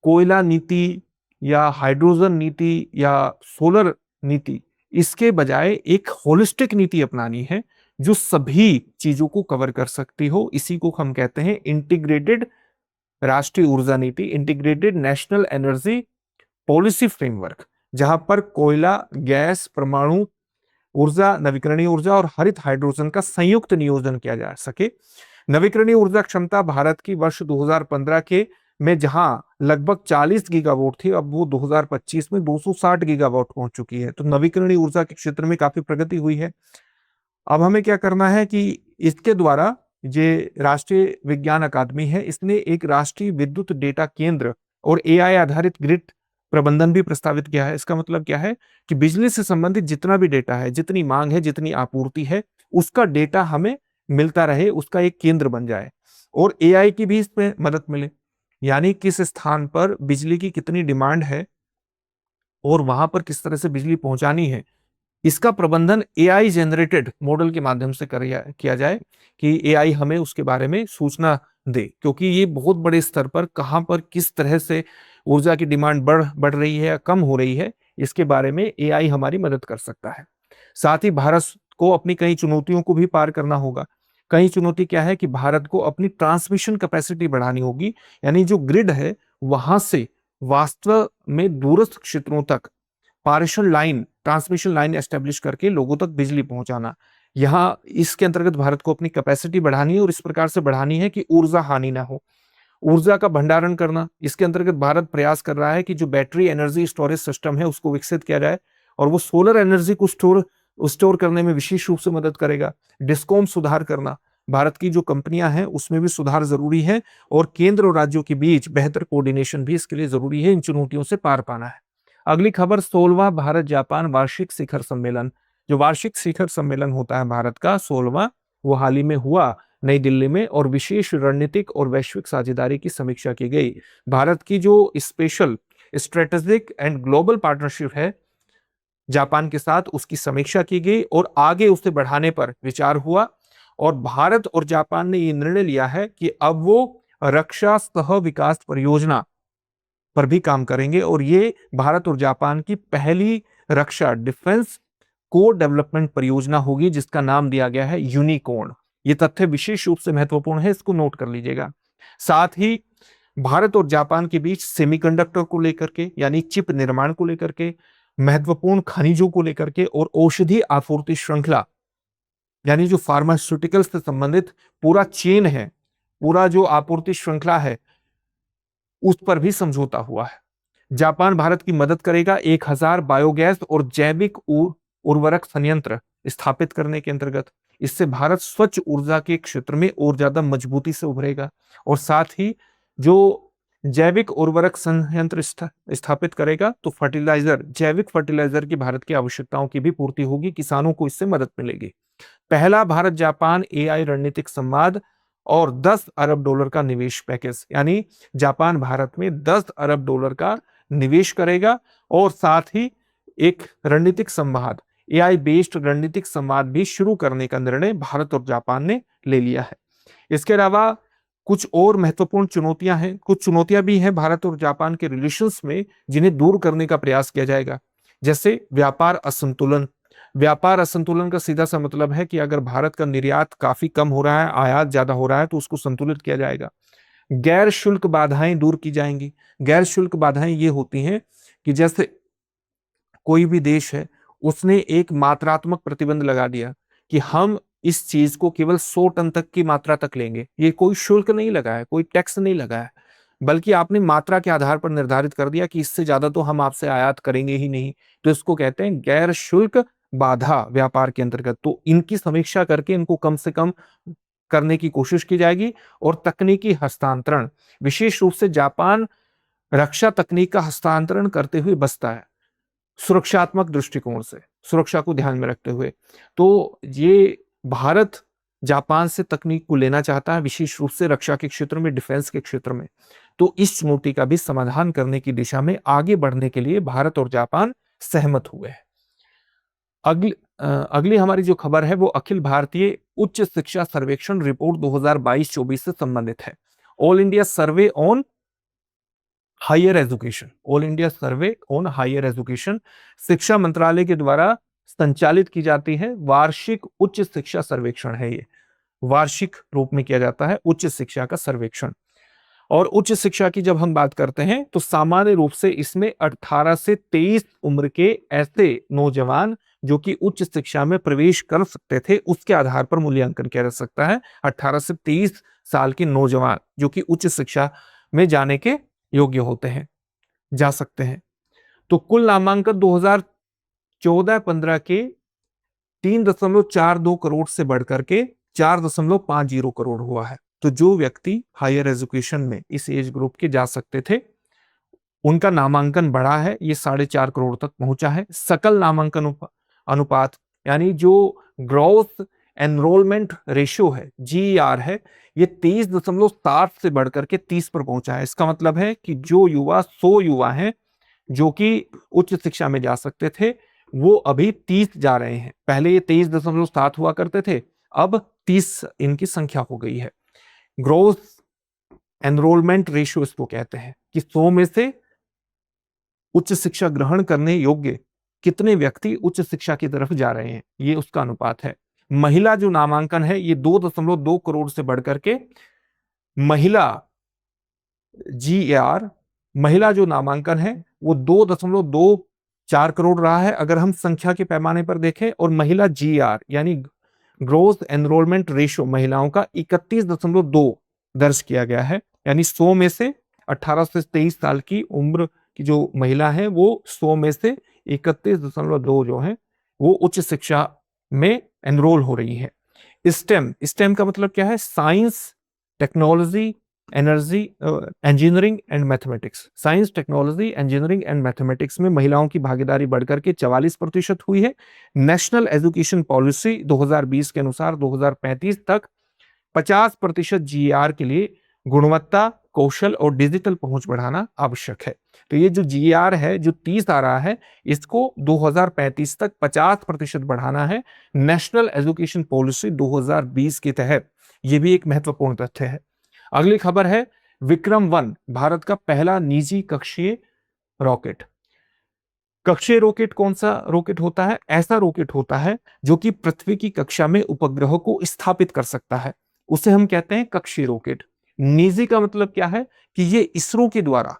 कोयला नीति या हाइड्रोजन नीति या सोलर नीति, इसके बजाय एक होलिस्टिक नीति अपनानी है जो सभी चीजों को कवर कर सकती हो। इसी को हम कहते हैं इंटीग्रेटेड राष्ट्रीय ऊर्जा नीति, integrated national energy policy framework, जहां पर कोयला, गैस, परमाणु ऊर्जा, नवीकरणीय ऊर्जा और हरित हाइड्रोजन का संयुक्त नियोजन किया जा सके। नवीकरणीय ऊर्जा क्षमता भारत की वर्ष 2015 के में जहां लगभग 40 गीगावाट थी, अब वो 2025 में 260 गीगावाट पहुंच चुकी है। तो नवीकरणीय ऊर्जा के क्षेत्र में काफी प्रगति हुई है। अब हमें क्या करना है कि इसके द्वारा ये राष्ट्रीय विज्ञान अकादमी है, इसने एक राष्ट्रीय विद्युत डेटा केंद्र और एआई आधारित ग्रिड प्रबंधन भी प्रस्तावित किया है। इसका मतलब क्या है कि बिजली से संबंधित जितना भी डेटा है, जितनी मांग है, जितनी आपूर्ति है, उसका डेटा हमें मिलता रहे, उसका एक केंद्र बन जाए और एआई की भी इसमें मदद मिले। यानी किस स्थान पर बिजली की कितनी डिमांड है और वहां पर किस तरह से बिजली पहुंचानी है, इसका प्रबंधन एआई जनरेटेड मॉडल के माध्यम से किया जाए कि एआई हमें उसके बारे में सूचना दे, क्योंकि ये बहुत बड़े स्तर पर कहां पर किस तरह से ऊर्जा की डिमांड बढ़ रही है या कम हो रही है, इसके बारे में एआई हमारी मदद कर सकता है। साथ ही भारत को अपनी कई चुनौतियों को भी पार करना होगा। कई चुनौती क्या है कि भारत को अपनी ट्रांसमिशन कैपेसिटी बढ़ानी होगी, यानी जो ग्रिड है वहां से वास्तव में दूरस्थ क्षेत्रों तक पारेषण लाइन, ट्रांसमिशन लाइन एस्टेब्लिश करके लोगों तक बिजली पहुंचाना। यहाँ इसके अंतर्गत भारत को अपनी कैपेसिटी बढ़ानी है और इस प्रकार से बढ़ानी है कि ऊर्जा हानि ना हो। ऊर्जा का भंडारण करना, इसके अंतर्गत भारत प्रयास कर रहा है कि जो बैटरी एनर्जी स्टोरेज सिस्टम है उसको विकसित किया जाए और वो सोलर एनर्जी को स्टोर करने में विशेष रूप से मदद करेगा। डिस्कॉम सुधार करना, भारत की जो कंपनियां हैं उसमें भी सुधार जरूरी है और केंद्र और राज्यों के बीच बेहतर कोऑर्डिनेशन भी इसके लिए जरूरी है। इन चुनौतियों से पार पाना है। अगली खबर 16वां भारत जापान वार्षिक शिखर सम्मेलन। जो वार्षिक शिखर सम्मेलन होता है भारत का 16वां, वो हाल ही में हुआ नई दिल्ली में और विशेष रणनीतिक और वैश्विक साझेदारी की समीक्षा की गई। भारत की जो special strategic and global partnership है जापान के साथ उसकी समीक्षा की गई और आगे उसे बढ़ाने पर विचार हुआ और भारत और जापान ने ये निर्णय लिया है कि अब वो रक्षा सह विकास परियोजना पर भी काम करेंगे और ये भारत और जापान की पहली रक्षा डिफेंस को डेवलपमेंट परियोजना होगी जिसका नाम दिया गया है यूनिकॉर्न। ये तथ्य विशेष रूप से महत्वपूर्ण है, इसको नोट कर लीजिएगा। साथ ही भारत और जापान के बीच सेमीकंडक्टर को लेकर के यानी चिप निर्माण को लेकर के, महत्वपूर्ण खनिजों को लेकर के और औषधि आपूर्ति श्रृंखला यानी जो फार्मास्यूटिकल से संबंधित पूरा चेन है, पूरा जो आपूर्ति श्रृंखला है, उस पर भी समझौता हुआ है। जापान भारत की मदद करेगा 1000 बायोगैस और जैविक उर्वरक संयंत्र स्थापित करने के अंतर्गत। इससे भारत स्वच्छ ऊर्जा के क्षेत्र में और ज्यादा मजबूती से उभरेगा और साथ ही जो जैविक उर्वरक संयंत्र स्थापित करेगा तो फर्टिलाइजर, जैविक फर्टिलाइजर की भारत की आवश्यकताओं की भी पूर्ति होगी, किसानों को इससे मदद मिलेगी। पहला भारत जापान एआई रणनीतिक संवाद और $10 अरब का निवेश पैकेज, यानी जापान भारत में $10 अरब का निवेश करेगा और साथ ही एक रणनीतिक संवाद, एआई बेस्ड रणनीतिक संवाद भी शुरू करने का निर्णय भारत और जापान ने ले लिया है। इसके अलावा कुछ और महत्वपूर्ण चुनौतियां हैं, कुछ चुनौतियां भी हैं भारत और जापान के रिलेशंस में जिन्हें दूर करने का प्रयास किया जाएगा, जैसे व्यापार असंतुलन। व्यापार असंतुलन का सीधा सा मतलब है कि अगर भारत का निर्यात काफी कम हो रहा है, आयात ज्यादा हो रहा है, तो उसको संतुलित किया जाएगा। गैर शुल्क बाधाएं दूर की जाएंगी। गैर शुल्क बाधाएं ये होती हैं कि जैसे कोई भी देश है, उसने एक मात्रात्मक प्रतिबंध लगा दिया कि हम इस चीज को केवल 100 टन तक की मात्रा तक लेंगे। ये कोई शुल्क नहीं लगा है, कोई टैक्स नहीं लगा है, बल्कि आपने मात्रा के आधार पर निर्धारित कर दिया कि इससे ज्यादा तो हम आपसे आयात करेंगे ही नहीं। तो इसको कहते हैं गैर शुल्क बाधा व्यापार के अंतर्गत। तो इनकी समीक्षा करके इनको कम से कम करने की कोशिश की जाएगी। और तकनीकी हस्तांतरण, विशेष रूप से जापान रक्षा तकनीक का हस्तांतरण करते हुए बसता है सुरक्षात्मक दृष्टिकोण से, सुरक्षा को ध्यान में रखते हुए। तो ये भारत जापान से तकनीक को लेना चाहता है, विशेष रूप से रक्षा के क्षेत्र में, डिफेंस के क्षेत्र में। तो इस चुनौती का भी समाधान करने की दिशा में आगे बढ़ने के लिए भारत और जापान सहमत हुए हैं। अगली हमारी जो खबर है वो अखिल भारतीय उच्च शिक्षा सर्वेक्षण रिपोर्ट 2022-24 से संबंधित है। All India survey on higher education, all India survey on higher education शिक्षा मंत्रालय के द्वारा संचालित की जाती है वार्षिक उच्च शिक्षा सर्वेक्षण है। ये वार्षिक रूप में किया जाता है उच्च शिक्षा का सर्वेक्षण। और उच्च शिक्षा की जब हम बात करते हैं तो सामान्य रूप से इसमें 18 से 23 उम्र के ऐसे नौजवान जो कि उच्च शिक्षा में प्रवेश कर सकते थे, उसके आधार पर मूल्यांकन किया जा सकता है। 18 से 23 साल के नौजवान जो कि उच्च शिक्षा में जाने के योग्य होते हैं, जा सकते हैं। तो कुल नामांकन 2014-15 के 3.42 करोड़ से बढ़कर के 4.50 करोड़ हुआ है। तो जो व्यक्ति हायर एजुकेशन में इस एज ग्रुप के जा सकते थे, उनका नामांकन बढ़ा है, ये 4.5 करोड़ तक पहुंचा है। सकल नामांकन अनुपात यानी जो ग्रॉस एनरोलमेंट रेशियो है, जीईआर है, ये 23.7 से बढ़कर के 30 पर पहुंचा है। इसका मतलब है कि जो युवा 100 युवा हैं जो कि उच्च शिक्षा में जा सकते थे, वो अभी 30 जा रहे हैं। पहले ये 23.7 हुआ करते थे, अब 30 इनकी संख्या हो गई है। ग्रोस एनरोलमेंट रेशियो इसको कहते हैं कि 100 में से उच्च शिक्षा ग्रहण करने योग्य कितने व्यक्ति उच्च शिक्षा की तरफ जा रहे हैं, ये उसका अनुपात है। महिला जो नामांकन है ये 2.2 करोड़ से बढ़कर के महिला जीआर, महिला जो नामांकन है वो 2.24 करोड़ रहा है अगर हम संख्या के पैमाने पर देखें। और महिला जीआर यानी ग्रोस एनरोलमेंट रेशियो महिलाओं का 31.2 दर्ज किया गया है। यानी 100 में से 18 से 23 साल की उम्र की जो महिला है वो 100 में से 31.2 जो है वो उच्च शिक्षा में एनरोल हो रही है। स्टेम का मतलब क्या है? Science, technology, energy, engineering and mathematics. Science, technology, engineering and mathematics में महिलाओं की भागीदारी बढ़कर के 44% हुई है। नेशनल एजुकेशन पॉलिसी 2020 के अनुसार 2035 तक 50% जीआर के लिए गुणवत्ता, कौशल और डिजिटल पहुंच बढ़ाना आवश्यक है। तो ये जो GR है, जो 30 आ रहा है, इसको 2035 तक 50% बढ़ाना है नेशनल एजुकेशन पॉलिसी 2020 के तहत। ये भी एक महत्वपूर्ण तथ्य है। अगली खबर है विक्रम-1, भारत का पहला निजी कक्षीय रॉकेट। कक्षीय रॉकेट कौन सा रॉकेट होता है? ऐसा रॉकेट होता है जो कि पृथ्वी की कक्षा में उपग्रहों को स्थापित कर सकता है, उसे हम कहते हैं कक्षीय रॉकेट। निजी का मतलब क्या है कि ये इसरो के द्वारा,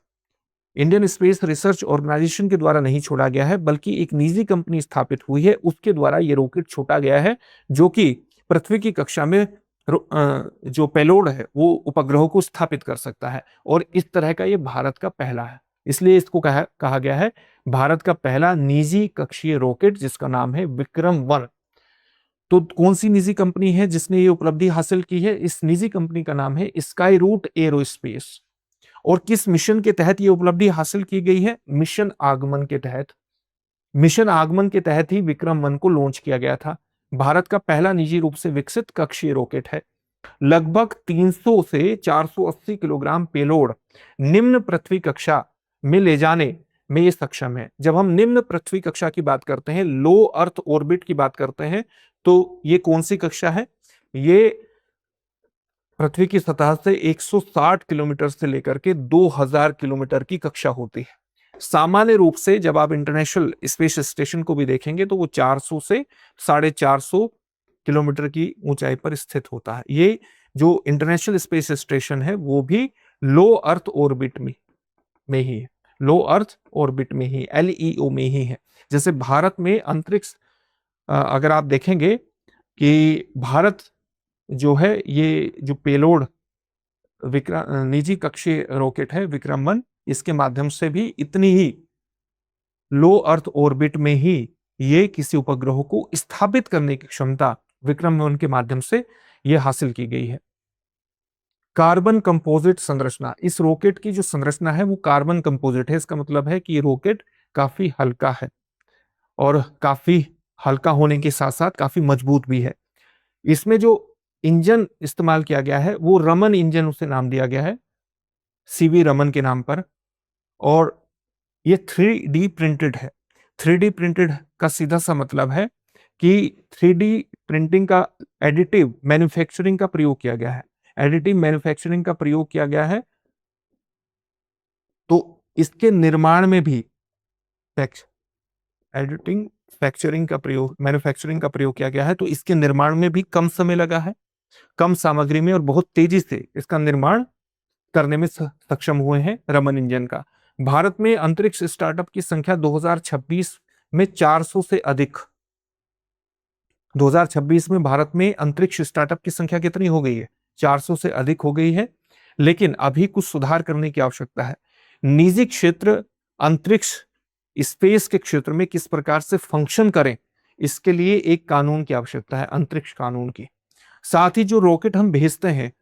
इंडियन स्पेस रिसर्च ऑर्गेनाइजेशन के द्वारा नहीं छोड़ा गया है, बल्कि एक निजी कंपनी स्थापित हुई है, उसके द्वारा ये रॉकेट छोड़ा गया है, जो कि पृथ्वी की कक्षा में जो पेलोड है वो उपग्रहों को स्थापित कर सकता है। और इस तरह का ये भारत का पहला है, इसलिए इसको कहा गया है भारत का पहला निजी कक्षीय रॉकेट, जिसका नाम है विक्रम-1। तो कौन सी निजी कंपनी है जिसने ये उपलब्धि हासिल की है? इस निजी कंपनी का नाम है स्काई रूट एरोस्पेस। और किस मिशन के तहत ये उपलब्धि हासिल की गई है? मिशन आगमन के तहत। मिशन आगमन के तहत ही विक्रम-1 को लॉन्च किया गया था। भारत का पहला निजी रूप से विकसित कक्षीय रॉकेट है। लगभग 300 से 480 किलोग्राम पेलोड निम्न पृथ्वी कक्षा में ले जाने में ये सक्षम है। जब हम निम्न पृथ्वी कक्षा की बात करते हैं, लो अर्थ ऑर्बिट की बात करते हैं, तो ये कौन सी कक्षा है? ये पृथ्वी की सतह से 160 किलोमीटर से लेकर के 2000 किलोमीटर की कक्षा होती है। सामान्य रूप से जब आप इंटरनेशनल स्पेस स्टेशन को भी देखेंगे तो वो 400 से 450 किलोमीटर की ऊंचाई पर स्थित होता है। ये जो इंटरनेशनल स्पेस स्टेशन है वो भी लो अर्थ ऑर्बिट में ही है, लो अर्थ ऑर्बिट में ही, LEO में ही है। जैसे भारत में अंतरिक्ष, अगर आप देखेंगे कि भारत जो है, ये जो पेलोड निजी कक्षीय रॉकेट है विक्रम-1, इसके माध्यम से भी इतनी ही लो अर्थ ऑर्बिट में ही ये किसी उपग्रह को स्थापित करने की क्षमता विक्रम-1 के माध्यम से ये हासिल की गई है। कार्बन कंपोजिट संरचना, इस रॉकेट की जो संरचना है वो कार्बन कंपोजिट है। इसका मतलब है कि ये रॉकेट काफी हल्का है, और काफी हल्का होने के साथ साथ काफी मजबूत भी है। इसमें जो इंजन इस्तेमाल किया गया है वो रमन इंजन, उसे नाम दिया गया है CV रमन के नाम पर। और ये 3D प्रिंटेड है। 3D प्रिंटेड का सीधा सा मतलब है कि 3D प्रिंटिंग का एडिटिव मैन्युफैक्चरिंग का प्रयोग किया गया है। एडिटिव मैन्युफैक्चरिंग का प्रयोग किया गया है, तो इसके निर्माण में भी एडिटिंग फैक्चरिंग का प्रयोग, मैन्युफैक्चरिंग का प्रयोग किया गया है, तो इसके निर्माण में भी कम समय लगा है, कम सामग्री में और बहुत तेजी से इसका निर्माण करने में सक्षम हुए हैं रमन इंजन का। भारत में अंतरिक्ष स्टार्टअप की संख्या 2026 में 400 से अधिक, 2026 में भारत में अंतरिक्ष स्टार्टअप की संख्या कितनी हो गई है? 400 से अधिक हो गई है। लेकिन अभी कुछ सुधार करने की आवश्यकता है। निजी क्षेत्र अंतरिक्ष स्पेस के क्षेत्र में किस प्रकार से फंक्शन करें, इसके लिए एक कानून की आवश्यकता है, अंतरिक्ष कानून की। साथ ही जो रॉकेट हम भेजते हैं,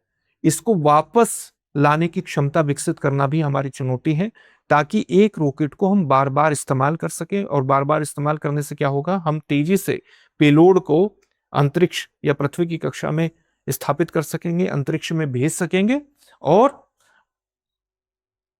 इसको वापस लाने की क्षमता विकसित करना भी हमारी चुनौती है, ताकि एक रॉकेट को हम बार बार इस्तेमाल कर सकें। और बार बार इस्तेमाल करने से क्या होगा, हम तेजी से पेलोड को अंतरिक्ष या पृथ्वी की कक्षा में स्थापित कर सकेंगे, अंतरिक्ष में भेज सकेंगे, और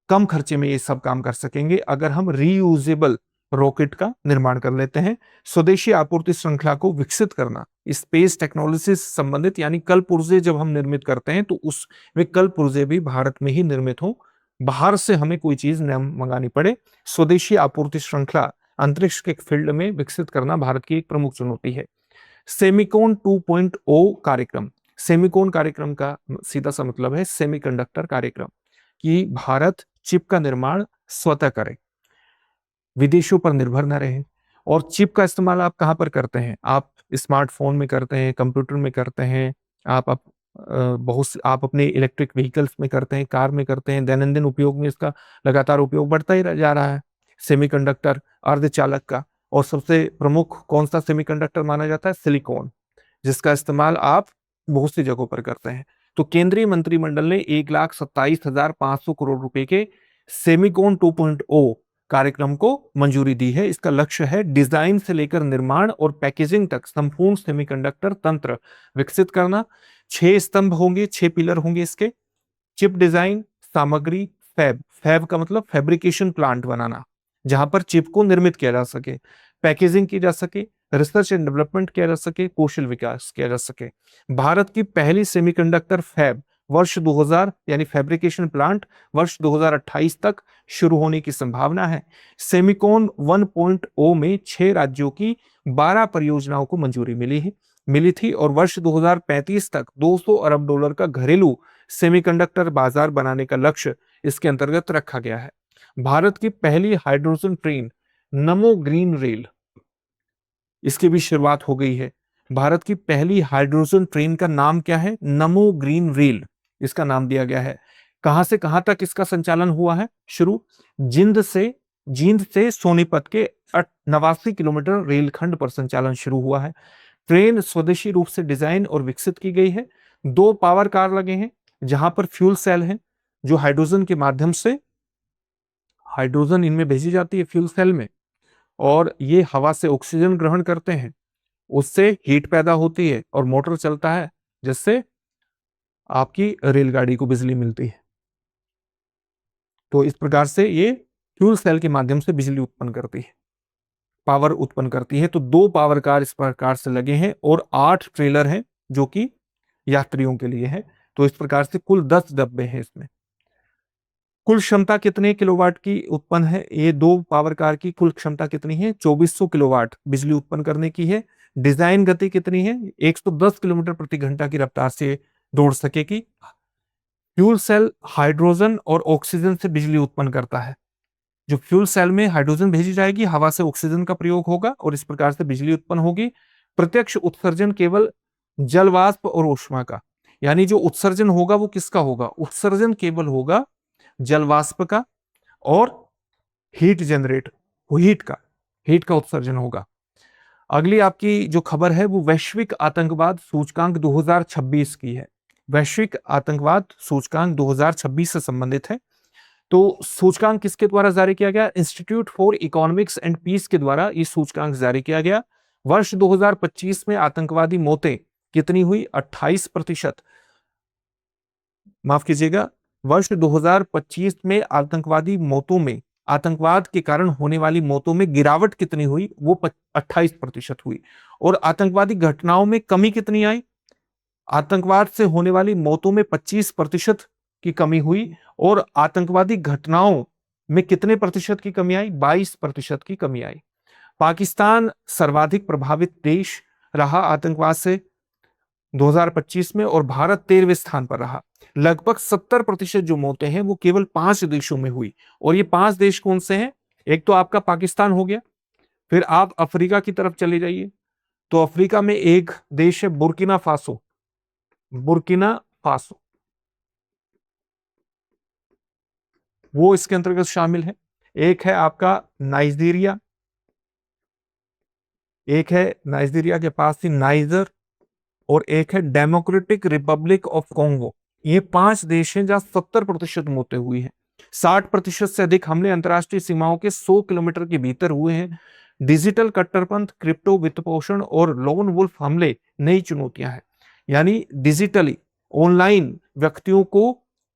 कम खर्चे में ये सब काम कर सकेंगे अगर हम रीयूजेबल रॉकेट का निर्माण कर लेते हैं। स्वदेशी आपूर्ति श्रृंखला को विकसित करना, स्पेस टेक्नोलॉजी से संबंधित, यानी कलपुर्जे जब हम निर्मित करते हैं तो उस वे कलपुर्जे भी भारत में ही निर्मित हो, बाहर से हमें कोई चीज न मंगानी पड़े। स्वदेशी आपूर्ति श्रृंखला अंतरिक्ष के फील्ड में विकसित करना भारत की एक प्रमुख चुनौती है। सेमिकोन 2.0 कार्यक्रम, सेमिकोन कार्यक्रम का सीधा सा मतलब है सेमीकंडक्टर कार्यक्रम, कि भारत चिप का निर्माण स्वतः करे, विदेशों पर निर्भर न रहे। और चिप का इस्तेमाल आप कहां पर करते हैं? आप स्मार्टफोन में करते हैं, कंप्यूटर में करते हैं, आप अपने इलेक्ट्रिक व्हीकल्स में करते हैं, कार में करते हैं। दैनंदिन उपयोग में इसका लगातार उपयोग बढ़ता ही जा रहा है, सेमीकंडक्टर अर्धचालक का। और सबसे प्रमुख कौन सा सेमीकंडक्टर माना जाता है? सिलिकॉन, जिसका इस्तेमाल आप बहुत सी जगहों पर करते हैं। तो केंद्रीय मंत्रिमंडल ने 1,27,500 करोड़ रुपए के सेमिकोन 2.0 कार्यक्रम को मंजूरी दी है। इसका लक्ष्य है डिजाइन से लेकर निर्माण और पैकेजिंग तक संपूर्ण सेमीकंडक्टर तंत्र विकसित करना। 6 स्तंभ होंगे, 6 पिलर होंगे इसके: चिप डिजाइन, सामग्री फैब, फैब का मतलब फैब्रिकेशन प्लांट बनाना, जहां पर चिप को निर्मित किया जा सके, पैकेजिंग की जा सके, रिसर्च एंड डेवलपमेंट किया जा सके, कौशल विकास किया जा सके। भारत की पहली सेमीकंडक्टर फैब वर्ष 2000 यानी फैब्रिकेशन प्लांट वर्ष 2028 तक शुरू होने की संभावना है। सेमिकॉन 1.0 में 6 राज्यों की 12 परियोजनाओं को मंजूरी मिली थी और वर्ष 2035 तक 200 अरब डॉलर का घरेलू सेमीकंडक्टर बाजार बनाने का लक्ष्य इसके अंतर्गत रखा गया है। भारत की पहली हाइड्रोजन ट्रेन नमो ग्रीन रेल, इसकी भी शुरुआत हो गई है। भारत की पहली हाइड्रोजन ट्रेन का नाम क्या है? नमो ग्रीन रेल इसका नाम दिया गया है। कहां से कहां तक इसका संचालन हुआ है? शुरू जींद से सोनीपत के 89 किलोमीटर रेलखंड पर संचालन शुरू हुआ है। ट्रेन स्वदेशी रूप से डिजाइन और विकसित की गई है। 2 पावर कार लगे हैं जहां पर फ्यूल सेल है, जो हाइड्रोजन के माध्यम से हाइड्रोजन इनमें भेजी जाती है फ्यूल सेल में, और ये हवा से ऑक्सीजन ग्रहण करते हैं, उससे हीट पैदा होती है और मोटर चलता है, जिससे आपकी रेलगाड़ी को बिजली मिलती है। तो इस प्रकार से ये फ्यूल सेल के माध्यम से बिजली उत्पन्न करती है, पावर उत्पन्न करती है। तो 2 पावर कार इस प्रकार से लगे हैं और 8 ट्रेलर हैं जो कि यात्रियों के लिए है। तो इस प्रकार से कुल 10 डब्बे हैं इसमें। कुल क्षमता कितने किलोवाट की उत्पन्न है? ये 2 पावर कार की कुल क्षमता कितनी है? 2400 किलोवाट बिजली उत्पन्न करने की है। डिजाइन गति कितनी है? 110 किलोमीटर प्रति घंटा की रफ्तार से दौड़ सकेगी। फ्यूल सेल हाइड्रोजन और ऑक्सीजन से बिजली उत्पन्न करता है। जो फ्यूल सेल में हाइड्रोजन भेजी जाएगी, हवा से ऑक्सीजन का प्रयोग होगा और इस प्रकार से बिजली उत्पन्न होगी। प्रत्यक्ष उत्सर्जन केवल जल वाष्प और ऊष्मा का, यानी जो उत्सर्जन होगा वो किसका होगा? उत्सर्जन केवल होगा जल वाष्प का और हीट का उत्सर्जन होगा। अगली आपकी जो खबर है वो वैश्विक आतंकवाद सूचकांक 2026 की है। वैश्विक आतंकवाद सूचकांक 2026 से संबंधित है। तो सूचकांक किसके द्वारा जारी किया गया? Institute for economics and peace के द्वारा ये सूचकांक जारी किया गया। वर्ष 2025 में आतंकवादी मौतें कितनी हुई? 28%। माफ कीजिएगा, वर्ष 2025 में आतंकवाद के कारण होने वाली मौतों में गिरावट कितनी हुई? वो 28% हुई। और आतंकवादी घटनाओं में कमी कितनी आई? आतंकवाद से होने वाली मौतों में 25% की कमी हुई और आतंकवादी घटनाओं में कितने प्रतिशत की कमी आई? 22% की कमी आई। पाकिस्तान सर्वाधिक प्रभावित देश रहा आतंकवाद से 2025 में और भारत 13वें स्थान पर रहा। लगभग 70% जो मौतें हैं वो केवल 5 देशों में हुई। और ये 5 देश कौन से हैं? एक तो आपका पाकिस्तान हो गया, फिर आप अफ्रीका की तरफ चले जाइए, तो अफ्रीका में एक देश है बुर्किना फासो, वो इसके अंतर्गत शामिल है। एक है आपका नाइजीरिया, एक है नाइजीरिया के पास ही नाइजर, और एक है डेमोक्रेटिक रिपब्लिक ऑफ कॉन्गो। ये 5 देश हैं जहां 70% मौतें हुई हैं। 60% से अधिक हमले अंतर्राष्ट्रीय सीमाओं के 100 किलोमीटर के भीतर हुए हैं। डिजिटल कट्टरपंथ, क्रिप्टो वित्तपोषण और लोन वुल्फ हमले नई चुनौतियां हैं। यानी डिजिटली ऑनलाइन व्यक्तियों को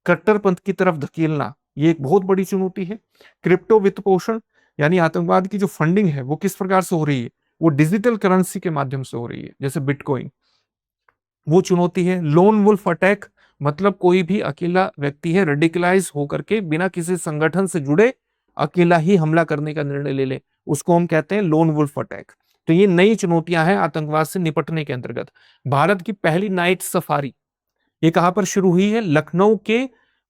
कट्टरपंथ की तरफ धकेलना, ये एक बहुत बड़ी चुनौती है। क्रिप्टो वित्तपोषण यानी आतंकवाद की जो फंडिंग है वो किस प्रकार से हो रही है? वो डिजिटल करेंसी के माध्यम से हो रही है, जैसे बिटकॉइन, वो चुनौती है। लोन वुल्फ अटैक मतलब कोई भी अकेला व्यक्ति है, रेडिकलाइज होकर के बिना किसी संगठन से जुड़े अकेला ही हमला करने का निर्णय ले ले, उसको हम कहते हैं लोन वुल्फ अटैक। तो ये नई चुनौतियां हैं आतंकवाद से निपटने के अंतर्गत। भारत की पहली नाइट सफारी ये कहां पर शुरू हुई है? लखनऊ के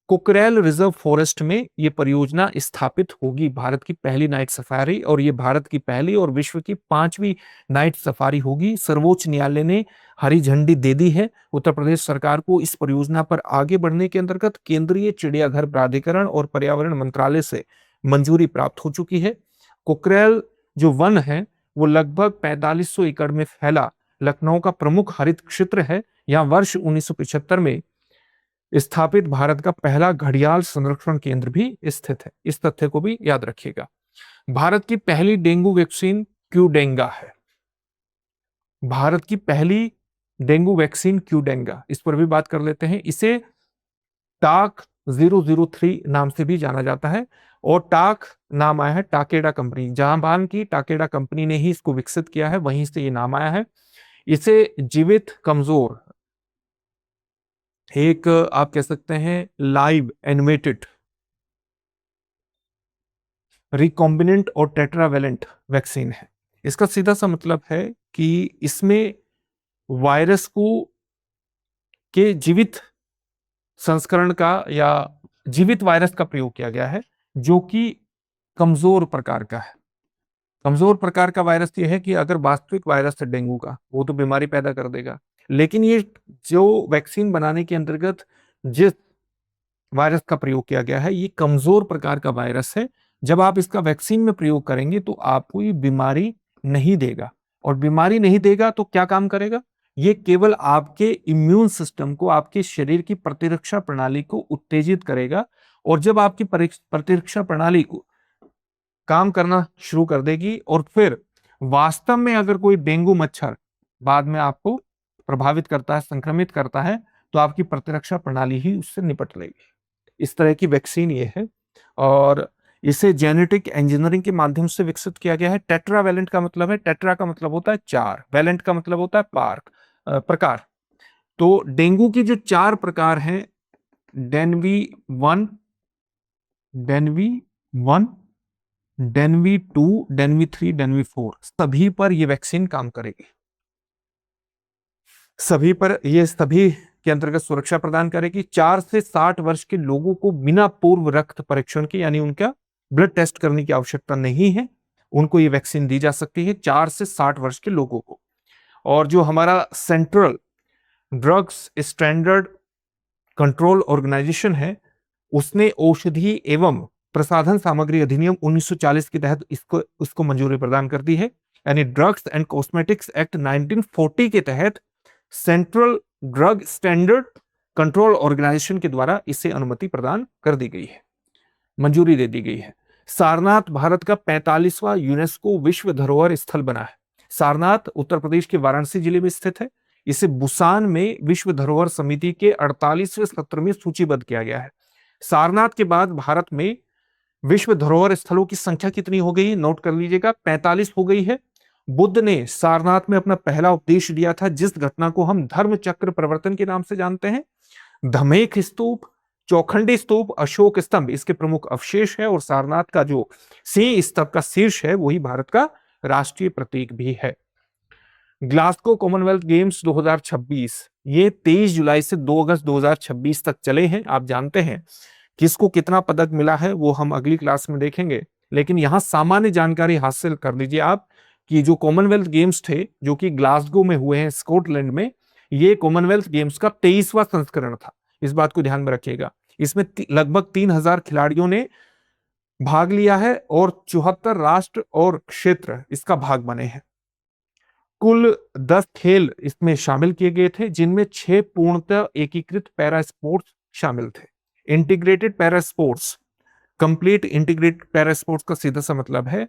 कुकरेल रिजर्व फॉरेस्ट में ये परियोजना स्थापित होगी। भारत की पहली नाइट सफारी, और ये भारत की पहली और विश्व की 5वीं नाइट सफारी होगी। सर्वोच्च न्यायालय ने हरी झंडी दे दी है उत्तर प्रदेश सरकार को इस परियोजना पर आगे बढ़ने के अंतर्गत। केंद्रीय चिड़ियाघर प्राधिकरण और पर्यावरण मंत्रालय से मंजूरी प्राप्त हो चुकी है। कुकरेल जो वन है वो लगभग 4500 एकड़ में फैला लखनऊ का प्रमुख हरित क्षेत्र है। यहाँ वर्ष 1975 में स्थापित भारत का पहला घड़ियाल संरक्षण केंद्र भी स्थित है। इस तथ्य को भी याद रखिएगा। भारत की पहली डेंगू वैक्सीन क्यूडेंगा है। भारत की पहली डेंगू वैक्सीन क्यूडेंगा, इस पर भी बात कर लेते हैं। इसे टाक 003 नाम से भी जाना जाता है। और टाक नाम आया है टाकेडा कंपनी, जापान की टाकेडा कंपनी ने ही इसको विकसित किया है, वहीं से ये नाम आया है। इसे जीवित कमजोर, एक आप कह सकते हैं लाइव एनिमेटेड रिकॉम्बिनेंट और टेट्रावेलेंट वैक्सीन है। इसका सीधा सा मतलब है कि इसमें वायरस को के जीवित संस्करण का या जीवित वायरस का प्रयोग किया गया है, जो कि कमजोर प्रकार का है। कमजोर प्रकार का वायरस ये है कि अगर वास्तविक वायरस है डेंगू का, वो तो बीमारी पैदा कर देगा, लेकिन ये जो वैक्सीन बनाने के अंतर्गत जिस वायरस का प्रयोग किया गया है, ये कमजोर प्रकार का वायरस है। जब आप इसका वैक्सीन में प्रयोग करेंगे तो आपको ये बीमारी नहीं देगा, और बीमारी नहीं देगा तो क्या काम करेगा, ये केवल आपके इम्यून सिस्टम को, आपके शरीर की प्रतिरक्षा प्रणाली को उत्तेजित करेगा। और जब आपकी प्रतिरक्षा प्रणाली को काम करना शुरू कर देगी, और फिर वास्तव में अगर कोई डेंगू मच्छर बाद में आपको प्रभावित करता है, संक्रमित करता है, तो आपकी प्रतिरक्षा प्रणाली ही उससे निपट लेगी। इस तरह की वैक्सीन ये है, और इसे जेनेटिक इंजीनियरिंग के माध्यम से विकसित किया गया है। टेट्रावैलेंट का मतलब है, टेट्रा का मतलब होता है चार, वैलेंट का मतलब होता है प्रकार। तो डेंगू की जो चार प्रकार हैं, डेनवी 1, डेनवी 1, डेनवी 2, डेनवी 3, डेनवी 4, सभी पर यह वैक्सीन काम करेगी। सभी पर ये सभी के अंतर्गत सुरक्षा प्रदान करेगी। 4 से 60 वर्ष के लोगों को बिना पूर्व रक्त परीक्षण के, यानी उनका ब्लड टेस्ट करने की आवश्यकता नहीं है, उनको ये वैक्सीन दी जा सकती है 4 से 60 वर्ष के लोगों को। और जो हमारा central drugs standard control organisation है, उसने औषधि एवं प्रसाधन सामग्री अधिनियम 1940 के तहत इसको मंजूरी प्रदान कर दी है। यानी ड्रग्स एंड कॉस्मेटिक्स एक्ट 1940 के तहत central drug standard control organisation के द्वारा इसे अनुमति प्रदान कर दी गई है, मंजूरी दे दी गई है। सारनाथ भारत का 45वां यूनेस्को विश्व धरोहर स्थल बना है। सारनाथ उत्तर प्रदेश के वाराणसी जिले में स्थित है। इसे बुसान में विश्व धरोहर समिति के 48वें सत्र में सूचीबद्ध किया गया है। सारनाथ के बाद भारत में विश्व धरोहर स्थलों की संख्या कितनी हो गई, नोट कर लीजिएगा, 45 हो गई है। बुद्ध ने सारनाथ में अपना पहला उपदेश दिया था, जिस घटना को हम धर्म चक्र प्रवर्तन के नाम से जानते हैं। धमेख स्तूप, चौखंडी स्तूप, अशोक स्तंभ इसके प्रमुख अवशेष है, और सारनाथ का जो सिंह स्तंभ का शीर्ष है वही भारत का राष्ट्रीय प्रतीक भी है। ग्लासगो कॉमनवेल्थ गेम्स 2026 ये 23 जुलाई से 2 अगस्त 2026 तक चले हैं। आप जानते हैं किसको कितना पदक मिला है वो हम अगली क्लास में देखेंगे, लेकिन यहां सामान्य जानकारी हासिल कर लीजिए आप कि जो कॉमनवेल्थ गेम्स थे जो कि ग्लासगो में हुए हैं स्कॉटलैंड में, ये कॉमनवेल्थ गेम्स का 23वां संस्करण था। इस बात को ध्यान में रखिएगा। इसमें लगभग 3000 खिलाड़ियों ने भाग लिया है, और 74 राष्ट्र और क्षेत्र इसका भाग बने हैं। कुल 10 खेल इसमें शामिल किए गए थे, जिनमें 6 पूर्णतः एकीकृत पैरा स्पोर्ट्स शामिल थे। Integrated para sports, complete integrated para sports का सीधा सा मतलब है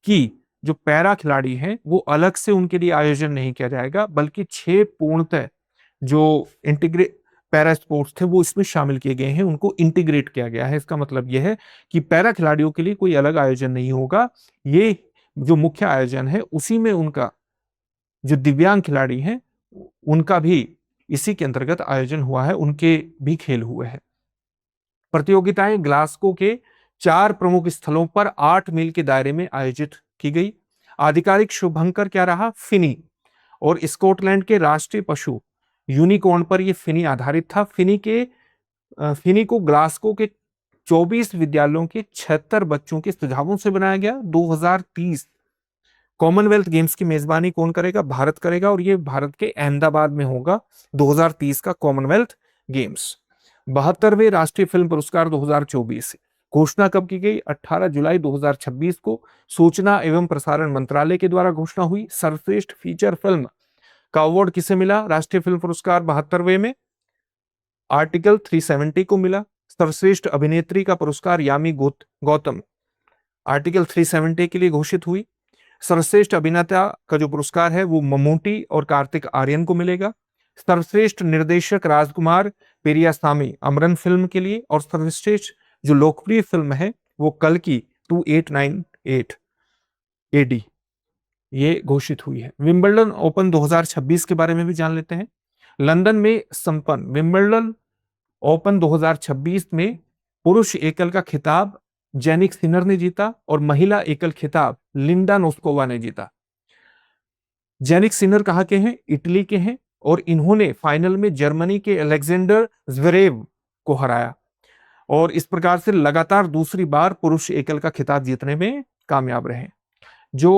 कि जो पैरा खिलाड़ी हैं वो अलग से उनके लिए आयोजन नहीं किया जाएगा, बल्कि 6 पूर्णतः जो इंटीग्रेट पैरा स्पोर्ट्स थे वो इसमें शामिल किए गए हैं, उनको इंटीग्रेट किया गया है। इसका मतलब यह है कि पैरा खिलाड़ियों के लिए कोई अलग आयोजन नहीं होगा। ये जो मुख्य आयोजन है उसी में उनका जो दिव्यांग खिलाड़ी हैं उनका भी इसी के अंतर्गत आयोजन हुआ है, उनके भी खेल हुए हैं। प्रतियोगिताएं ग्लासगो के 4 प्रमुख स्थलों पर 8 मील के दायरे में आयोजित की गई। आधिकारिक शुभंकर क्या रहा, फिनी, और स्कॉटलैंड के राष्ट्रीय पशु यूनिकॉर्न पर यह फिनी आधारित था। फिनी को ग्लासगो के 24 विद्यालयों के 76 बच्चों के सुझावों से बनाया गया। 2030 कॉमनवेल्थ गेम्स की मेजबानी कौन करेगा, भारत करेगा, और ये भारत के अहमदाबाद में होगा 2030 का कॉमनवेल्थ गेम्स। 72वें राष्ट्रीय फिल्म पुरस्कार 2024 घोषणा कब की गई, 18 जुलाई 2026 को सूचना एवं प्रसारण मंत्रालय के द्वारा घोषणा हुई। सर्वश्रेष्ठ फीचर फिल्म का अवार्ड किसे मिला, राष्ट्रीय फिल्म पुरस्कार 72वें में आर्टिकल 370 को मिला। सर्वश्रेष्ठ अभिनेत्री का पुरस्कार यामी गौतम आर्टिकल 370 के लिए घोषित हुई। सर्वश्रेष्ठ अभिनेता का जो पुरस्कार है वो ममूटी और कार्तिक आर्यन को मिलेगा। सर्वश्रेष्ठ निर्देशक राजकुमार पेरियासामी अमरन फिल्म के लिए, और सर्वश्रेष्ठ जो लोकप्रिय फिल्म है वो कल्कि 2898 एडी ये घोषित हुई है। विंबलडन ओपन 2026 के बारे में भी जान लेते हैं। लंदन में संपन्न विंबलडन ओपन 2026 में पुरुष एकल का खिताब जेनिक सिनर ने जीता और महिला एकल खिताब लिंडा नोस्कोवा ने जीता। जेनिक सिनर कहाँ के हैं? इटली के हैं, और इन्होंने फाइनल में जर्मनी के अलेक्जेंडर ज़्वेरेव को हराया और इस प्रकार से लगातार दूसरी बार पुरुष एकल का खिताब जीतने में कामयाब रहे। जो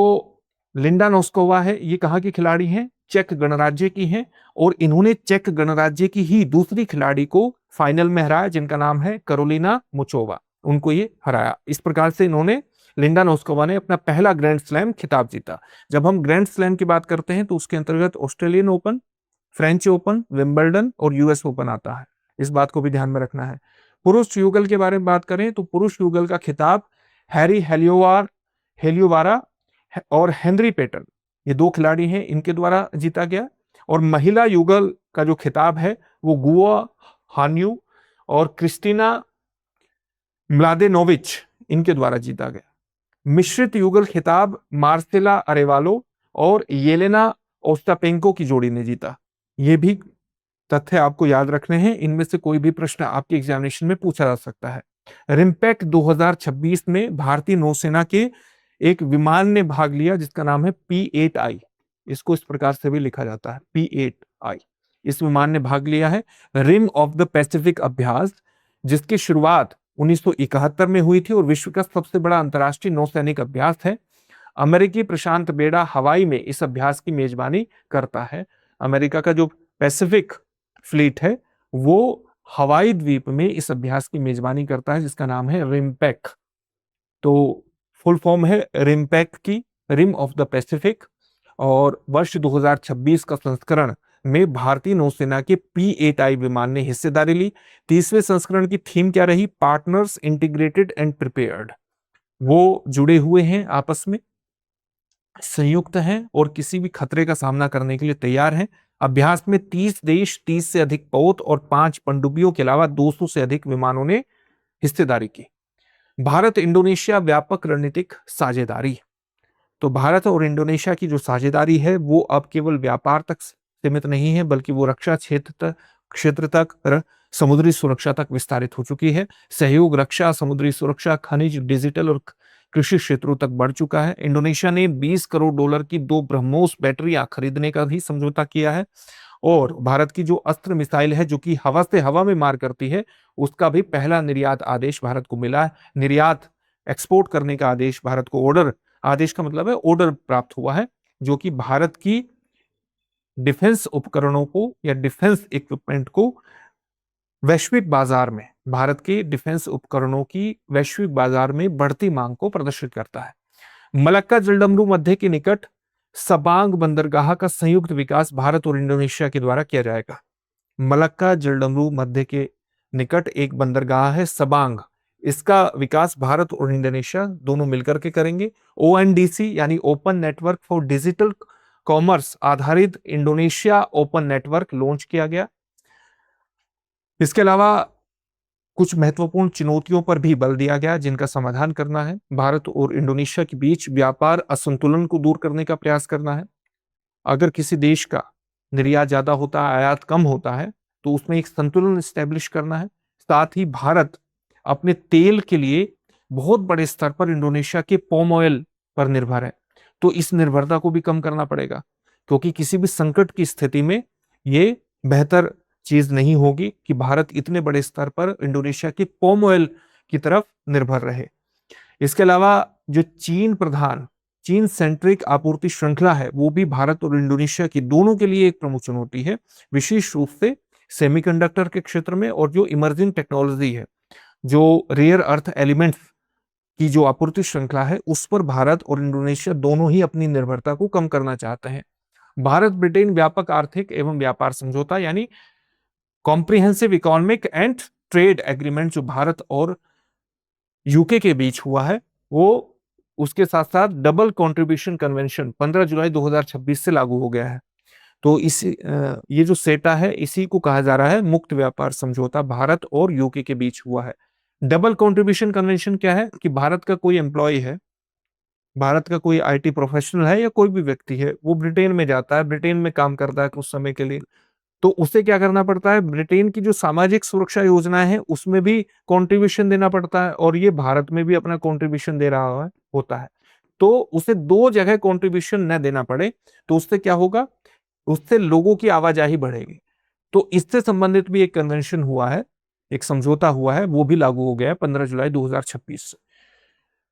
लिंडा नोस्कोवा है ये कहाँ की खिलाड़ी हैं? चेक गणराज्य की हैं, और इन्होंने चेक गणराज्य की ही दूसरी खिलाड़ी को फाइनल में हराया जिनका नाम है करोलिना मुचोवा, उनको ये हराया। इस प्रकार से इन्होंने लिंडा नोस्कोवा ने अपना पहला ग्रैंड स्लैम खिताब जीता। जब हम ग्रैंड स्लैम की बात करते हैं तो उसके अंतर्गत Australian open, French open, Wimbledon और यूएस ओपन आता है, इस बात को भी ध्यान में रखना है। पुरुष युगल के बारे में बात करें तो पुरुष युगल का खिताब हैरी हेलियोवारा और हेनरी पेटन, ये दो खिलाड़ी हैं, इनके द्वारा जीता गया। और महिला युगल का जो खिताब है वो गुआ हान्यू और क्रिस्टीना म्लादेनोविच इनके द्वारा जीता गया। मिश्रित युगल खिताब मार्सेला अरेवालो और येलेना ओस्टापेंको की जोड़ी ने जीता। ये भी तथ्य आपको याद रखने हैं, इनमें से कोई भी प्रश्न आपके एग्जामिनेशन में पूछा जा सकता है। रिम्पैक 2026 में भारतीय नौसेना के एक विमान ने भाग लिया जिसका नाम है P8I, इसको इस प्रकार से भी लिखा जाता है P8I। इस विमान ने भाग लिया है रिम ऑफ द पैसिफिक अभ्यास, जिसकी शुरुआत 1971 में हुई थी और विश्व का सबसे बड़ा अंतर्राष्ट्रीय नौसैनिक अभ्यास है। अमेरिकी प्रशांत बेड़ा हवाई में इस अभ्यास की मेजबानी करता है। अमेरिका का जो पैसिफिक फ्लीट है वो हवाई द्वीप में इस अभ्यास की मेजबानी करता है जिसका नाम है रिम्पैक। तो फुल फॉर्म है रिम्पैक की, रिम ऑफ द पैसिफिक। और वर्ष 2026 का संस्करण में भारतीय नौसेना के P8I विमान ने हिस्सेदारी ली। 30वें संस्करण की थीम क्या रही? Partners integrated and prepared. वो जुड़े हुए हैं, आपस में संयुक्त हैं और किसी भी खतरे का सामना करने के लिए तैयार हैं। अभ्यास में 30 देश, 30 से अधिक पोत और 5 पनडुब्बियों के अलावा 200 से अधिक विमानों ने हिस्सेदारी की। भारत इंडोनेशिया व्यापक रणनीतिक साझेदारी। तो भारत और इंडोनेशिया की जो साझेदारी है वो अब केवल व्यापार तक सीमित नहीं है, बल्कि वो रक्षा क्षेत्र तक, समुद्री सुरक्षा तक विस्तारित हो चुकी है। सहयोग रक्षा, समुद्री सुरक्षा, खनिज, डिजिटल और कृषि क्षेत्रों तक बढ़ चुका है। इंडोनेशिया ने $20 करोड़ की 2 ब्रह्मोस बैटरियां खरीदने का भी समझौता किया है, और भारत की जो अस्त्र मिसाइल है जो कि हवा से हवा में मार करती है, उसका भी पहला निर्यात आदेश भारत को मिला है। निर्यात, एक्सपोर्ट करने का आदेश भारत को, ऑर्डर, आदेश का मतलब है ऑर्डर प्राप्त हुआ है, जो कि भारत की डिफेंस उपकरणों को या डिफेंस इक्विपमेंट को वैश्विक बाजार में, भारत के डिफेंस उपकरणों की वैश्विक बाजार में बढ़ती मांग को प्रदर्शित करता है। मलक्का जलडमरू मध्य के निकट सबांग बंदरगाह का संयुक्त विकास भारत और इंडोनेशिया के द्वारा किया जाएगा। मलक्का जलडमरू मध्य के निकट एक बंदरगाह है सबांग, इसका विकास भारत और इंडोनेशिया दोनों मिलकर के करेंगे। ONDC यानी open network for digital commerce आधारित इंडोनेशिया ओपन नेटवर्क लॉन्च किया गया। इसके अलावा कुछ महत्वपूर्ण चुनौतियों पर भी बल दिया गया जिनका समाधान करना है। भारत और इंडोनेशिया के बीच व्यापार असंतुलन को दूर करने का प्रयास करना है। अगर किसी देश का निर्यात ज्यादा होता है, आयात कम होता है, तो उसमें एक संतुलन स्टैब्लिश करना है। साथ ही भारत अपने तेल के लिए बहुत बड़े स्तर पर इंडोनेशिया के पॉम ऑयल पर निर्भर है, तो इस निर्भरता को भी कम करना पड़ेगा, क्योंकि किसी भी संकट की स्थिति में ये बेहतर चीज नहीं होगी कि भारत इतने बड़े स्तर पर इंडोनेशिया के पॉम ऑयल की तरफ निर्भर रहे। इसके अलावा जो चीन सेंट्रिक आपूर्ति श्रृंखला है वो भी भारत और इंडोनेशिया की दोनों के लिए एक प्रमुख चुनौती है, विशेष रूप से सेमीकंडक्टर के क्षेत्र में। और जो इमर्जिंग टेक्नोलॉजी है, जो रेयर अर्थ एलिमेंट्स की जो आपूर्ति श्रृंखला है, उस पर भारत और इंडोनेशिया दोनों ही अपनी निर्भरता को कम करना चाहते हैं। भारत ब्रिटेन व्यापक आर्थिक एवं व्यापार समझौता यानी comprehensive economic and trade agreement जो भारत और यूके के बीच हुआ है, वो उसके साथ साथ डबल कंट्रीब्यूशन कन्वेंशन 15 जुलाई 2026 से लागू हो गया है। तो ये जो सेटा है इसी को कहा जा रहा है मुक्त व्यापार समझौता भारत और यूके के बीच हुआ है। डबल कंट्रीब्यूशन कन्वेंशन क्या है कि भारत का कोई एम्प्लॉय है, भारत का कोई आईटी प्रोफेशनल है या कोई भी व्यक्ति है, वो ब्रिटेन में जाता है, ब्रिटेन में काम करता है कुछ समय के लिए, तो उसे क्या करना पड़ता है, ब्रिटेन की जो सामाजिक सुरक्षा योजना है उसमें भी कंट्रीब्यूशन देना पड़ता है और ये भारत में भी अपना कंट्रीब्यूशन दे रहा है होता है। तो उसे दो जगह कंट्रीब्यूशन न देना पड़े, तो उससे क्या होगा, उससे लोगों की आवाजाही बढ़ेगी। तो इससे संबंधित भी एक कन्वेंशन हुआ है, एक समझौता हुआ है, वो भी लागू हो गया है 15 जुलाई 2026 से।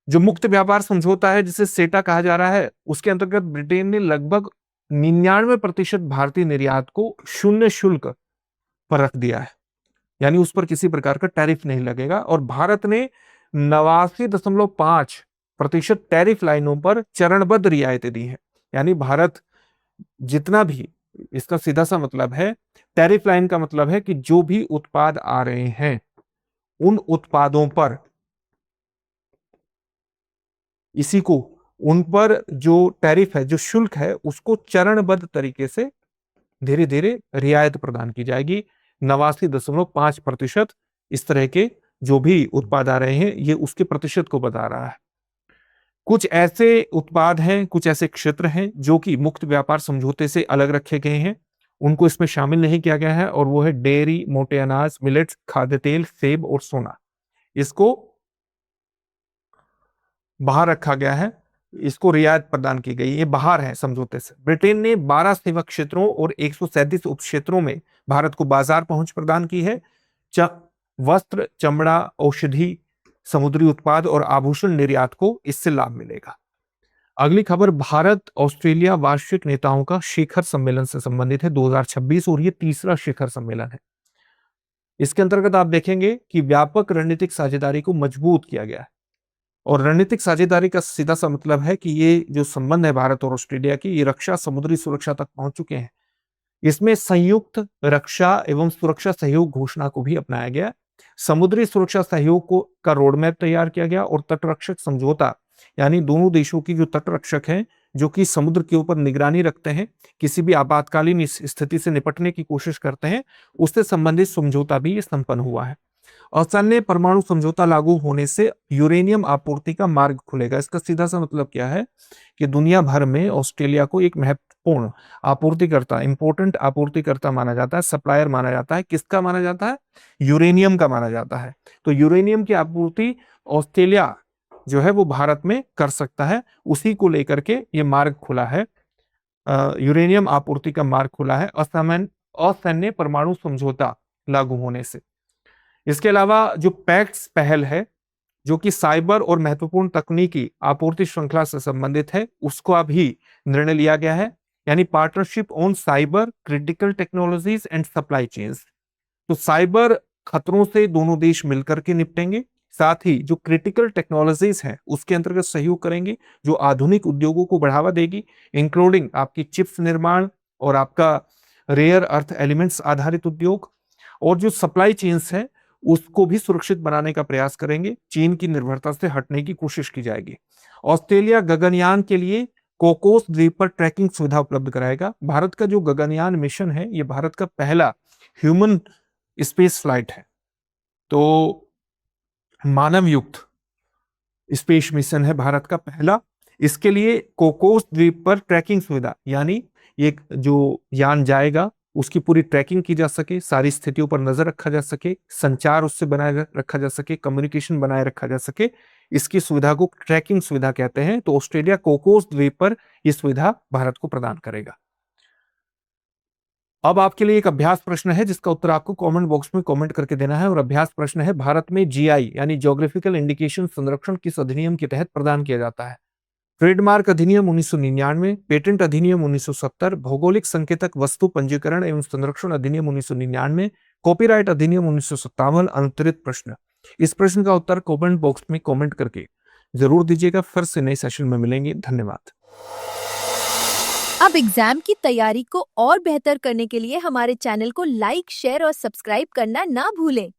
जो मुक्त व्यापार समझौता है जिसे सेटा कहा जा रहा है, उसके अंतर्गत ब्रिटेन ने लगभग 99% भारतीय निर्यात को शून्य शुल्क पर रख दिया है, यानी उस पर किसी प्रकार का टैरिफ नहीं लगेगा। और भारत ने 89.5% टैरिफ लाइनों पर चरणबद्ध रियायतें दी हैं। यानी भारत जितना भी, इसका सीधा सा मतलब है, टैरिफ लाइन का मतलब है कि जो भी उत्पाद आ रहे हैं उन उत्पादों पर, इसी को, उन पर जो टैरिफ है, जो शुल्क है, उसको चरणबद्ध तरीके से धीरे धीरे रियायत प्रदान की जाएगी। 89.5% इस तरह के जो भी उत्पाद आ रहे हैं, ये उसके प्रतिशत को बता रहा है। कुछ ऐसे उत्पाद हैं, कुछ ऐसे क्षेत्र हैं जो कि मुक्त व्यापार समझौते से अलग रखे गए हैं, उनको इसमें शामिल नहीं किया गया है, और वो है डेयरी, मोटे अनाज, मिलेट्स, खाद्य तेल, सेब और सोना। इसको बाहर रखा गया है, इसको रियायत प्रदान की गई, ये बाहर है समझौते से। ब्रिटेन ने 12 सेवा क्षेत्रों और 137 उप क्षेत्रों में भारत को बाजार पहुंच प्रदान की है। वस्त्र, चमड़ा, औषधि, समुद्री उत्पाद और आभूषण निर्यात को इससे लाभ मिलेगा। अगली खबर भारत ऑस्ट्रेलिया वार्षिक नेताओं का शिखर सम्मेलन से संबंधित है 2026, और ये तीसरा शिखर सम्मेलन है। इसके अंतर्गत आप देखेंगे कि व्यापक रणनीतिक साझेदारी को मजबूत किया गया है, और रणनीतिक साझेदारी का सीधा सा मतलब है कि ये जो संबंध है भारत और ऑस्ट्रेलिया की, ये रक्षा, समुद्री सुरक्षा तक पहुंच चुके हैं। इसमें संयुक्त रक्षा एवं सुरक्षा सहयोग घोषणा को भी अपनाया गया। समुद्री सुरक्षा सहयोग को का रोडमैप तैयार किया गया, और तटरक्षक समझौता, यानी दोनों देशों की जो तटरक्षक हैं, जो कि समुद्र के ऊपर निगरानी रखते हैं, किसी भी आपातकालीन स्थिति से निपटने की कोशिश करते हैं, उससे संबंधित समझौता भी ये संपन्न हुआ है। असैन्य परमाणु समझौता लागू होने से यूरेनियम आपूर्ति का मार्ग खुलेगा। इसका सीधा सा मतलब क्या है कि दुनिया भर में ऑस्ट्रेलिया को एक महत्वपूर्ण आपूर्तिकर्ता, इंपोर्टेंट आपूर्तिकर्ता माना जाता है, सप्लायर माना जाता है। किसका माना जाता है? यूरेनियम का माना जाता है। तो यूरेनियम की आपूर्ति ऑस्ट्रेलिया जो है वो भारत में कर सकता है, उसी को लेकर के ये मार्ग खुला है, यूरेनियम आपूर्ति का मार्ग खुला है असैन्य परमाणु समझौता लागू होने से। इसके अलावा जो पैक्ट्स पहल है, जो कि साइबर और महत्वपूर्ण तकनीकी आपूर्ति श्रृंखला से संबंधित है, उसको अभी निर्णय लिया गया है, यानी partnership on cyber critical technologies and supply chains. तो साइबर खतरों से दोनों देश मिलकर के निपटेंगे, साथ ही जो क्रिटिकल टेक्नोलॉजीज हैं उसके अंतर्गत सहयोग करेंगे, जो आधुनिक उद्योगों को बढ़ावा देगी, इंक्लूडिंग आपकी चिप्स निर्माण और आपका रेयर अर्थ एलिमेंट्स आधारित उद्योग, और जो सप्लाई चेन्स है उसको भी सुरक्षित बनाने का प्रयास करेंगे। चीन की निर्भरता से हटने की कोशिश की जाएगी। ऑस्ट्रेलिया गगनयान के लिए कोकोस द्वीप पर ट्रैकिंग सुविधा उपलब्ध कराएगा। भारत का जो गगनयान मिशन है, ये भारत का पहला ह्यूमन स्पेस फ्लाइट है, तो मानव युक्त स्पेस मिशन है भारत का पहला। इसके लिए कोकोस द्वीप पर ट्रैकिंग सुविधा, यानी एक जो यान जाएगा उसकी पूरी ट्रैकिंग की जा सके, सारी स्थितियों पर नजर रखा जा सके, संचार उससे बनाए रखा जा सके, कम्युनिकेशन बनाए रखा जा सके, इसकी सुविधा को ट्रैकिंग सुविधा कहते हैं। तो ऑस्ट्रेलिया कोकोस द्वीप पर यह सुविधा भारत को प्रदान करेगा। अब आपके लिए एक अभ्यास प्रश्न है जिसका उत्तर आपको कमेंट बॉक्स में कमेंट करके देना है, और अभ्यास प्रश्न है, भारत में जीआई यानी ज्योग्राफिकल इंडिकेशन संरक्षण किस अधिनियम के तहत प्रदान किया जाता है? ट्रेडमार्क अधिनियम 1999, पेटेंट अधिनियम 1970, भौगोलिक संकेतक वस्तु पंजीकरण एवं संरक्षण अधिनियम 1999, कॉपीराइट अधिनियम 1957। अंतरित प्रश्न। इस प्रश्न का उत्तर कमेंट बॉक्स में कमेंट करके जरूर दीजिएगा। फिर से नए सेशन में मिलेंगे। धन्यवाद। अब एग्जाम की तैयारी को और बेहतर करने के लिए हमारे चैनल को लाइक, शेयर और सब्सक्राइब करना ना भूलें।